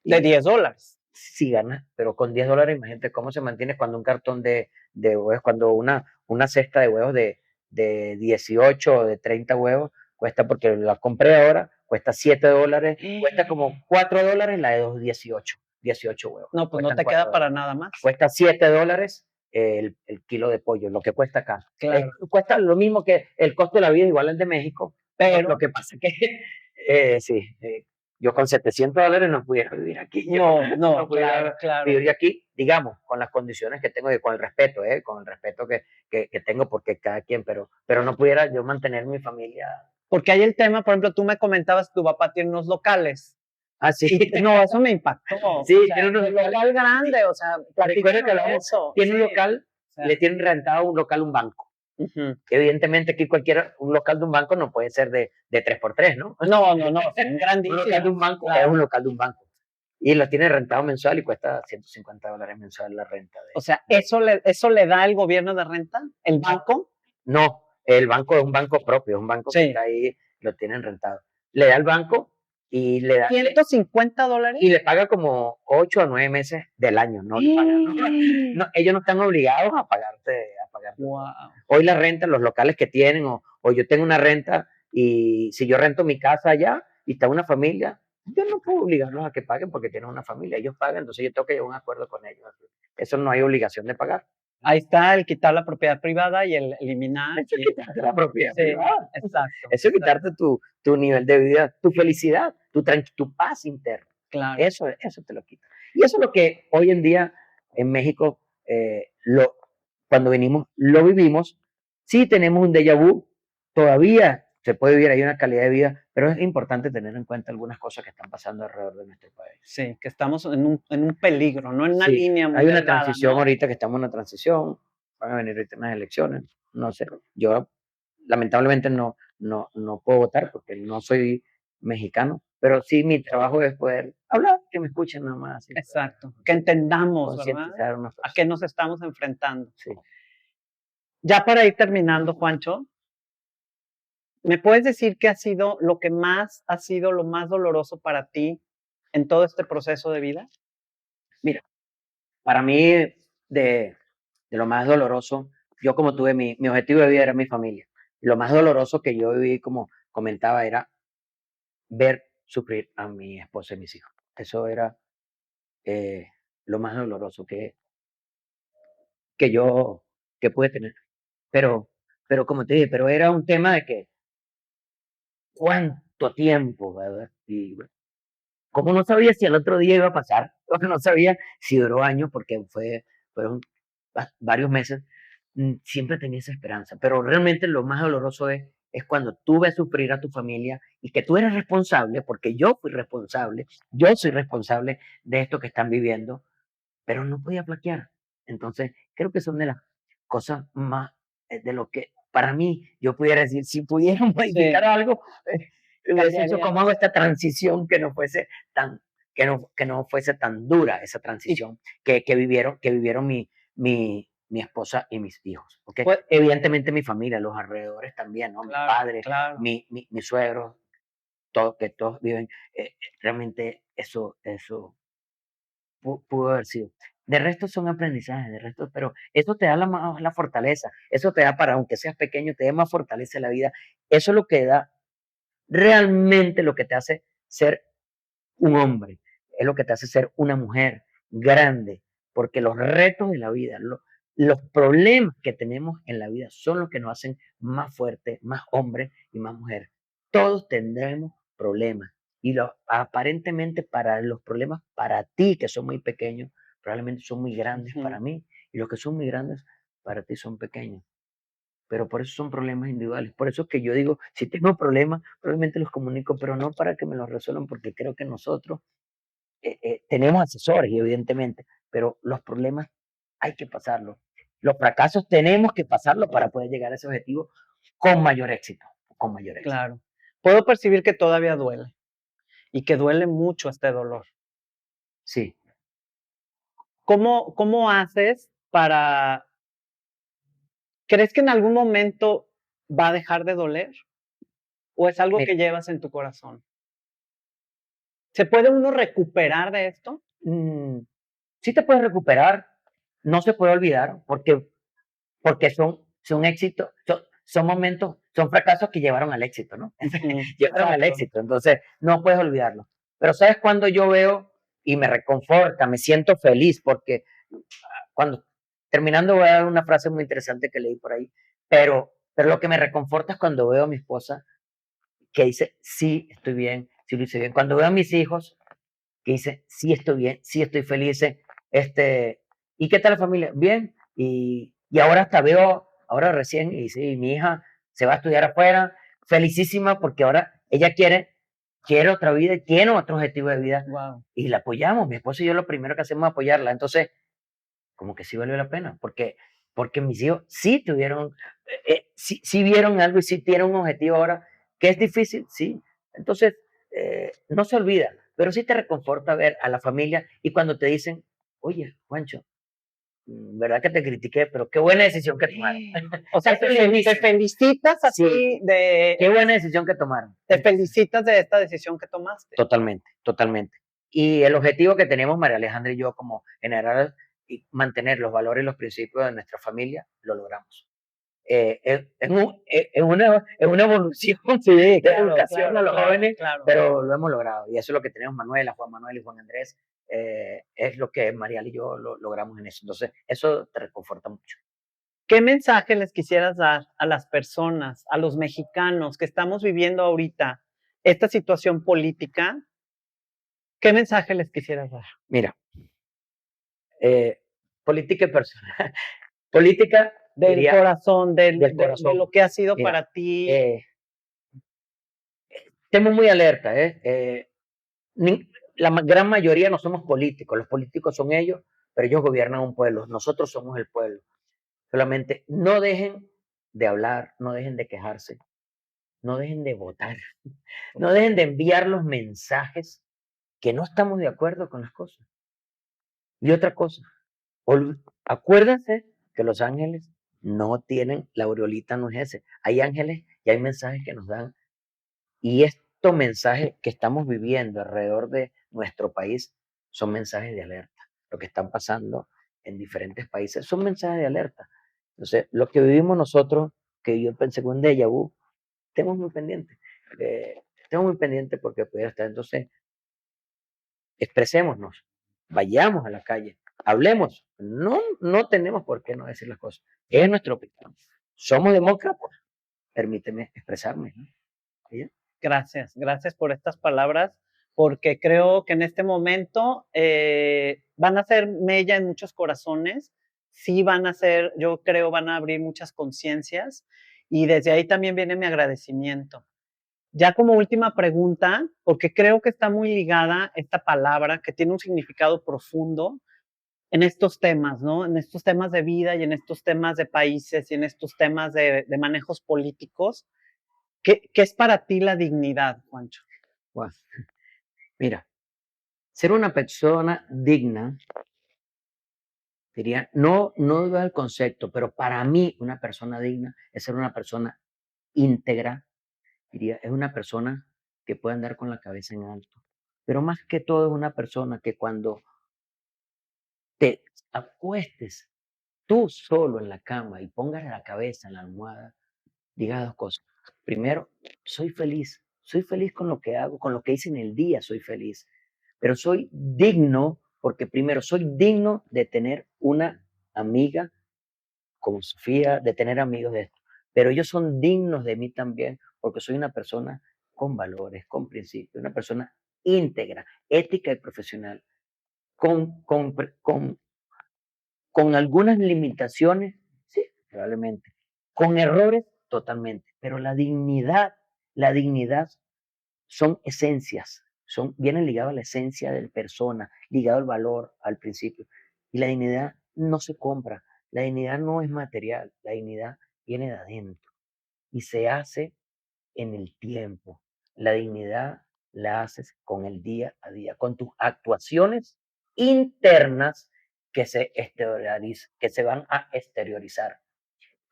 B: De 10 dólares.
A: Sí ganas, pero con 10 dólares, imagínate cómo se mantiene cuando un cartón de huevos, cuando una cesta de huevos de 18 o de 30 huevos cuesta, porque la compré ahora, cuesta 7 dólares, cuesta como 4 dólares la de 18 huevos.
B: No, pues no te queda para nada más.
A: Cuesta 7 dólares el kilo de pollo, lo que cuesta acá.
B: Claro.
A: Cuesta lo mismo que el costo de la vida, igual el de México, pero lo que pasa es que yo con 700 dólares no pudiera vivir aquí.
B: No pudiera
A: vivir aquí, digamos, con las condiciones que tengo y con el respeto que tengo, porque cada quien, pero no pudiera yo mantener mi familia.
B: Porque hay el tema, por ejemplo, tú me comentabas que tu papá tiene unos locales.
A: Ah, sí.
B: No, eso me impactó.
A: Sí,
B: o sea,
A: tiene un
B: local grande, o sea,
A: recuerda que hablamos, tiene un local,
B: o sea,
A: le tienen rentado un local, un banco. Evidentemente aquí un local de un banco no puede ser de 3x3, ¿no?
B: No, un grandísimo.
A: Un local de un banco es un local de un banco. Y lo tiene rentado mensual y cuesta 150 dólares mensual la renta.
B: O sea, ¿eso le da el gobierno de renta? ¿El banco?
A: No, el banco es un banco propio, es un banco que está ahí, lo tienen rentado. Le da el banco y le da
B: 150 dólares
A: y le paga como 8 a 9 meses del año, no le pagan, no, ellos no están obligados a pagarte.
B: Wow.
A: Hoy la renta, los locales que tienen, o yo tengo una renta y si yo rento mi casa allá y está una familia, yo no puedo obligarlos a que paguen porque tienen una familia, ellos pagan, entonces yo tengo que llegar a un acuerdo con ellos. Eso no hay obligación de pagar.
B: Ahí está el quitar la propiedad privada y el eliminar.
A: Eso es quitarte la propiedad privada.
B: Exacto.
A: Eso es quitarte tu nivel de vida, tu felicidad, tu paz interna.
B: Claro.
A: Eso te lo quita. Y eso es lo que hoy en día en México, cuando venimos, lo vivimos. Sí tenemos un déjà vu, todavía se puede vivir ahí una calidad de vida, pero es importante tener en cuenta algunas cosas que están pasando alrededor de nuestro país.
B: Sí, que estamos en un peligro, no en una línea muy
A: hay una
B: delgada,
A: transición,
B: ¿no?
A: ahorita que estamos en una transición, van a venir ahorita unas elecciones, no sé, yo lamentablemente no puedo votar porque no soy mexicano, pero sí mi trabajo es poder hablar, que me escuchen nada más.
B: Exacto, que entendamos, ¿verdad? A qué nos estamos enfrentando.
A: Sí.
B: Ya para ir terminando, Juancho, ¿me puedes decir qué ha sido lo más doloroso para ti en todo este proceso de vida?
A: Mira, para mí, de lo más doloroso, yo como tuve mi objetivo de vida era mi familia. Lo más doloroso que yo viví, como comentaba, era ver sufrir a mi esposa y mis hijos. Eso era lo más doloroso que pude tener. Pero como te dije, pero era un tema de que cuánto tiempo, ¿verdad? Y como no sabía si el otro día iba a pasar, no sabía si duró años, porque fueron varios meses, siempre tenía esa esperanza. Pero realmente lo más doloroso es cuando tú ves sufrir a tu familia y que tú eres responsable, porque yo soy responsable de esto que están viviendo, pero no podía flaquear. Entonces, creo que son de las cosas más, de lo que para mí yo pudiera decir, si pudiera modificar algo, hubiese hecho cómo hago esta transición que no fuese tan, que no fuese tan dura esa transición que vivieron mi esposa y mis hijos. ¿Okay? Pues, evidentemente mi familia, los alrededores también, ¿no?
B: Claro,
A: mi padre,
B: claro.
A: mi suegro, que todos viven, realmente eso pudo haber sido. De resto son aprendizajes, pero eso te da la fortaleza, eso te da, para aunque seas pequeño, te da más fortaleza en la vida. Eso es lo que da realmente, lo que te hace ser un hombre. es lo que te hace ser una mujer grande, porque los retos de la vida, los problemas que tenemos en la vida son los que nos hacen más fuertes, más hombres y más mujeres. Todos tendremos problemas y aparentemente para los problemas para ti que son muy pequeños, probablemente son muy grandes para mí y los que son muy grandes para ti son pequeños. Pero por eso son problemas individuales. Por eso es que yo digo, si tengo problemas, probablemente los comunico, pero no para que me los resuelvan, porque creo que nosotros tenemos asesores, evidentemente, pero los problemas hay que pasarlos. Los fracasos tenemos que pasarlos para poder llegar a ese objetivo con mayor éxito, con mayor éxito.
B: Claro. Puedo percibir que todavía duele y que duele mucho este dolor.
A: Sí.
B: ¿Cómo haces para crees que en algún momento va a dejar de doler o es algo
A: Mira,
B: que llevas en tu corazón? ¿Se puede uno recuperar de esto?
A: mm, sí te puedes recuperar, no se puede olvidar, porque son éxitos, son momentos, son fracasos que llevaron al éxito, ¿no? Llevaron al
B: Exacto.
A: éxito, entonces no puedes olvidarlo. Pero ¿sabes cuando yo veo y me reconforta, me siento feliz? Porque cuando terminando voy a dar una frase muy interesante que leí por ahí, pero lo que me reconforta es cuando veo a mi esposa que dice, sí, estoy bien, sí lo hice bien. Cuando veo a mis hijos que dice, sí estoy bien, sí estoy feliz, ¿y qué tal la familia? Bien, y ahora hasta veo, ahora recién, y sí, mi hija se va a estudiar afuera, felicísima porque ahora ella quiere otra vida, tiene otro objetivo de vida,
B: Wow.
A: y la apoyamos, mi esposo y yo lo primero que hacemos es apoyarla, entonces, como que sí valió la pena, porque mis hijos sí tuvieron, sí vieron algo y sí tienen un objetivo ahora, que es difícil, sí. Entonces, no se olvida, pero sí te reconforta ver a la familia y cuando te dicen, oye, Juancho, verdad que te critiqué, pero qué buena decisión que tomaron.
B: O sea,
A: Eso le
B: te
A: dicen,
B: felicitas a
A: sí,
B: ti de
A: qué buena decisión que tomaron.
B: te felicitas de esta decisión que tomaste.
A: Totalmente, totalmente. Y el objetivo que tenemos María Alejandra y yo como generar y mantener los valores y los principios de nuestra familia, lo logramos. Es una evolución
B: Sí,
A: de
B: claro,
A: educación
B: claro,
A: a los
B: claro,
A: jóvenes,
B: claro.
A: pero lo hemos logrado. Y eso es lo que tenemos Manuela, Juan Manuel y Juan Andrés. Es lo que Marial y yo logramos en eso. Entonces, eso te reconforta mucho.
B: ¿Qué mensaje les quisieras dar a las personas, a los mexicanos que estamos viviendo ahorita esta situación política? ¿Qué mensaje les quisieras dar?
A: Mira, eh, política personal. Política,
B: Del
A: diría,
B: corazón,
A: del
B: de
A: corazón.
B: lo que ha sido
A: Mira,
B: para ti.
A: eh, estemos muy alerta. La gran mayoría no somos políticos, los políticos son ellos, pero ellos gobiernan un pueblo, nosotros somos el pueblo. Solamente no dejen de hablar, no dejen de quejarse, no dejen de votar, no dejen de enviar los mensajes que no estamos de acuerdo con las cosas. Y otra cosa, acuérdense que los ángeles no tienen la aureolita, no es ese. Hay ángeles y hay mensajes que nos dan. Y estos mensajes que estamos viviendo alrededor de nuestro país son mensajes de alerta. Lo que están pasando en diferentes países son mensajes de alerta. Entonces, lo que vivimos nosotros, que yo pensé que un déjà vu, estemos muy pendientes. Estemos muy pendientes porque puede estar. Entonces, expresémonos, vayamos a la calle, hablemos. No tenemos por qué no decir las cosas. Es nuestra opinión. Somos demócratas. Permíteme expresarme, ¿no? ¿Sí?
B: Gracias, gracias por estas palabras, porque creo que en este momento van a ser mella en muchos corazones, sí van a ser, yo creo, van a abrir muchas conciencias y desde ahí también viene mi agradecimiento. Ya como última pregunta, porque creo que está muy ligada esta palabra, que tiene un significado profundo en estos temas, ¿no? En estos temas de vida y en estos temas de países y en estos temas de manejos políticos. ¿Qué es para ti la dignidad, Juancho?
A: Wow. Mira, ser una persona digna, diría, no veo el concepto, pero para mí una persona digna es ser una persona íntegra, diría, es una persona que puede andar con la cabeza en alto. Pero más que todo es una persona que cuando te acuestes tú solo en la cama y pongas la cabeza en la almohada, digas dos cosas. Primero, soy feliz con lo que hago, con lo que hice en el día, soy feliz. pero soy digno porque primero soy digno de tener una amiga como Sofía, de tener amigos de esto, pero ellos son dignos de mí también porque soy una persona con valores, con principios, una persona íntegra, ética y profesional, con algunas limitaciones, sí, probablemente, con errores, totalmente, pero la dignidad son esencias, vienen ligados a la esencia de la persona, ligado al valor, al principio. Y la dignidad no se compra, la dignidad no es material, la dignidad viene de adentro y se hace en el tiempo. La dignidad la haces con el día a día, con tus actuaciones internas que se van a exteriorizar,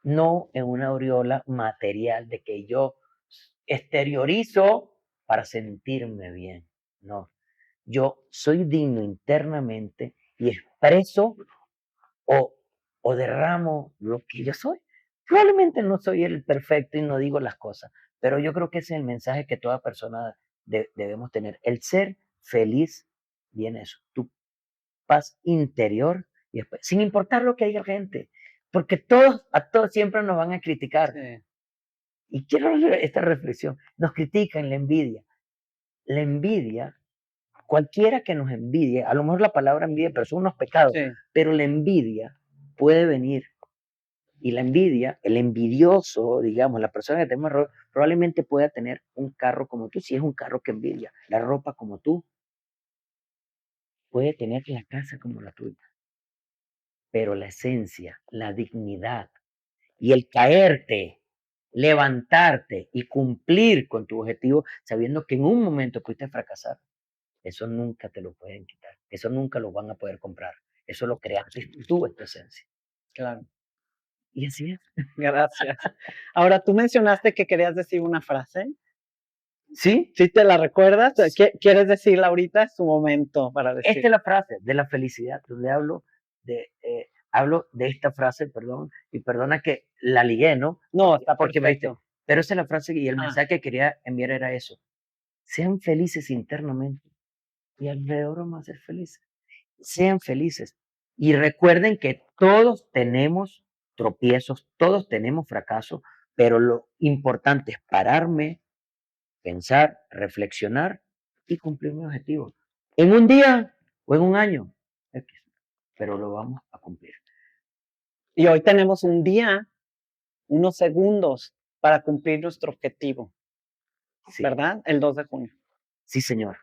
A: no en una aureola material de que yo exteriorizo para sentirme bien. No, yo soy digno internamente y expreso o, o derramo lo que yo soy. Probablemente no soy el perfecto y no digo las cosas, pero yo creo que ese es el mensaje que toda persona debemos tener. El ser feliz viene eso, tu paz interior y después, sin importar lo que haya gente, porque a todos siempre nos van a criticar.
B: Sí.
A: Y quiero esta reflexión, nos critican la envidia, cualquiera que nos envidie, a lo mejor la palabra envidia, pero son unos pecados,
B: Sí.
A: pero la envidia puede venir. Y la envidia, el envidioso, digamos, la persona que tenemos error, probablemente pueda tener un carro como tú, si es un carro que envidia, la ropa como tú, puede tener la casa como la tuya, pero la esencia, la dignidad y el caerte, levantarte y cumplir con tu objetivo, sabiendo que en un momento pudiste fracasar, eso nunca te lo pueden quitar, eso nunca lo van a poder comprar, eso lo creaste tú, es tu esencia.
B: Claro.
A: Y así es.
B: Gracias. Ahora, tú mencionaste que querías decir una frase.
A: ¿Sí?
B: ¿Sí te la recuerdas? ¿Quieres decirla ahorita? Es tu momento para decir.
A: Esta es la frase de la felicidad, donde hablo de esta frase, perdón, y perdona que la ligué, ¿no?
B: No, está
A: Porque me
B: perfecto.
A: viste, pero esa es la frase y el mensaje que quería enviar era eso. Sean felices internamente y alrededor vamos a ser felices. Sean felices. Y recuerden que todos tenemos tropiezos, todos tenemos fracasos, pero lo importante es pararme, pensar, reflexionar y cumplir mi objetivo. En un día o en un año, pero lo vamos a cumplir.
B: Y hoy tenemos un día, unos segundos para cumplir nuestro objetivo,
A: Sí,
B: ¿verdad? El 2 de junio.
A: sí, señor.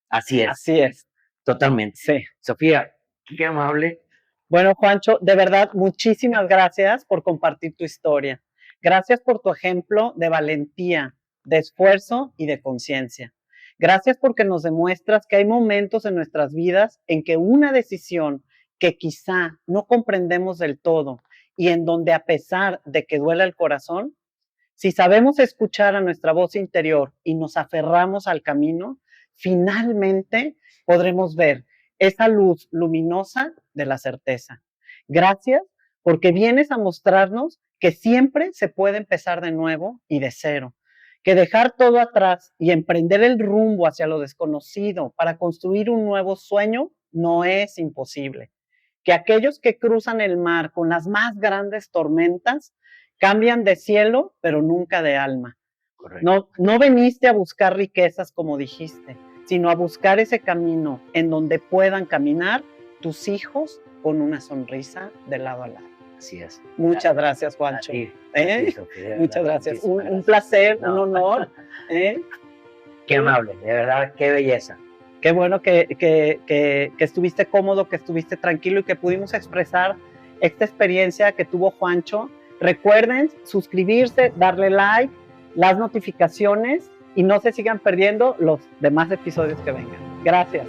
A: Así es.
B: Así es.
A: Totalmente.
B: Sí.
A: Sofía, qué amable.
B: Bueno, Juancho, de verdad, muchísimas gracias por compartir tu historia. Gracias por tu ejemplo de valentía, de esfuerzo y de conciencia. Gracias porque nos demuestras que hay momentos en nuestras vidas en que una decisión que quizá no comprendemos del todo y en donde a pesar de que duela el corazón, si sabemos escuchar a nuestra voz interior y nos aferramos al camino, finalmente podremos ver esa luz luminosa de la certeza. Gracias porque vienes a mostrarnos que siempre se puede empezar de nuevo y de cero, que dejar todo atrás y emprender el rumbo hacia lo desconocido para construir un nuevo sueño no es imposible, que aquellos que cruzan el mar con las más grandes tormentas cambian de cielo, pero nunca de alma. No veniste a buscar riquezas como dijiste, sino a buscar ese camino en donde puedan caminar tus hijos con una sonrisa de lado a lado.
A: Así es.
B: Muchas gracias, Juancho.
A: A ti, Sofía,
B: muchas gracias.
A: Muchísimas
B: Un placer,
A: No.
B: un honor.
A: Qué amable, de verdad, qué belleza.
B: Qué bueno que estuviste cómodo, que estuviste tranquilo y que pudimos expresar esta experiencia que tuvo Juancho. Recuerden suscribirse, darle like, las notificaciones y no se sigan perdiendo los demás episodios que vengan. Gracias.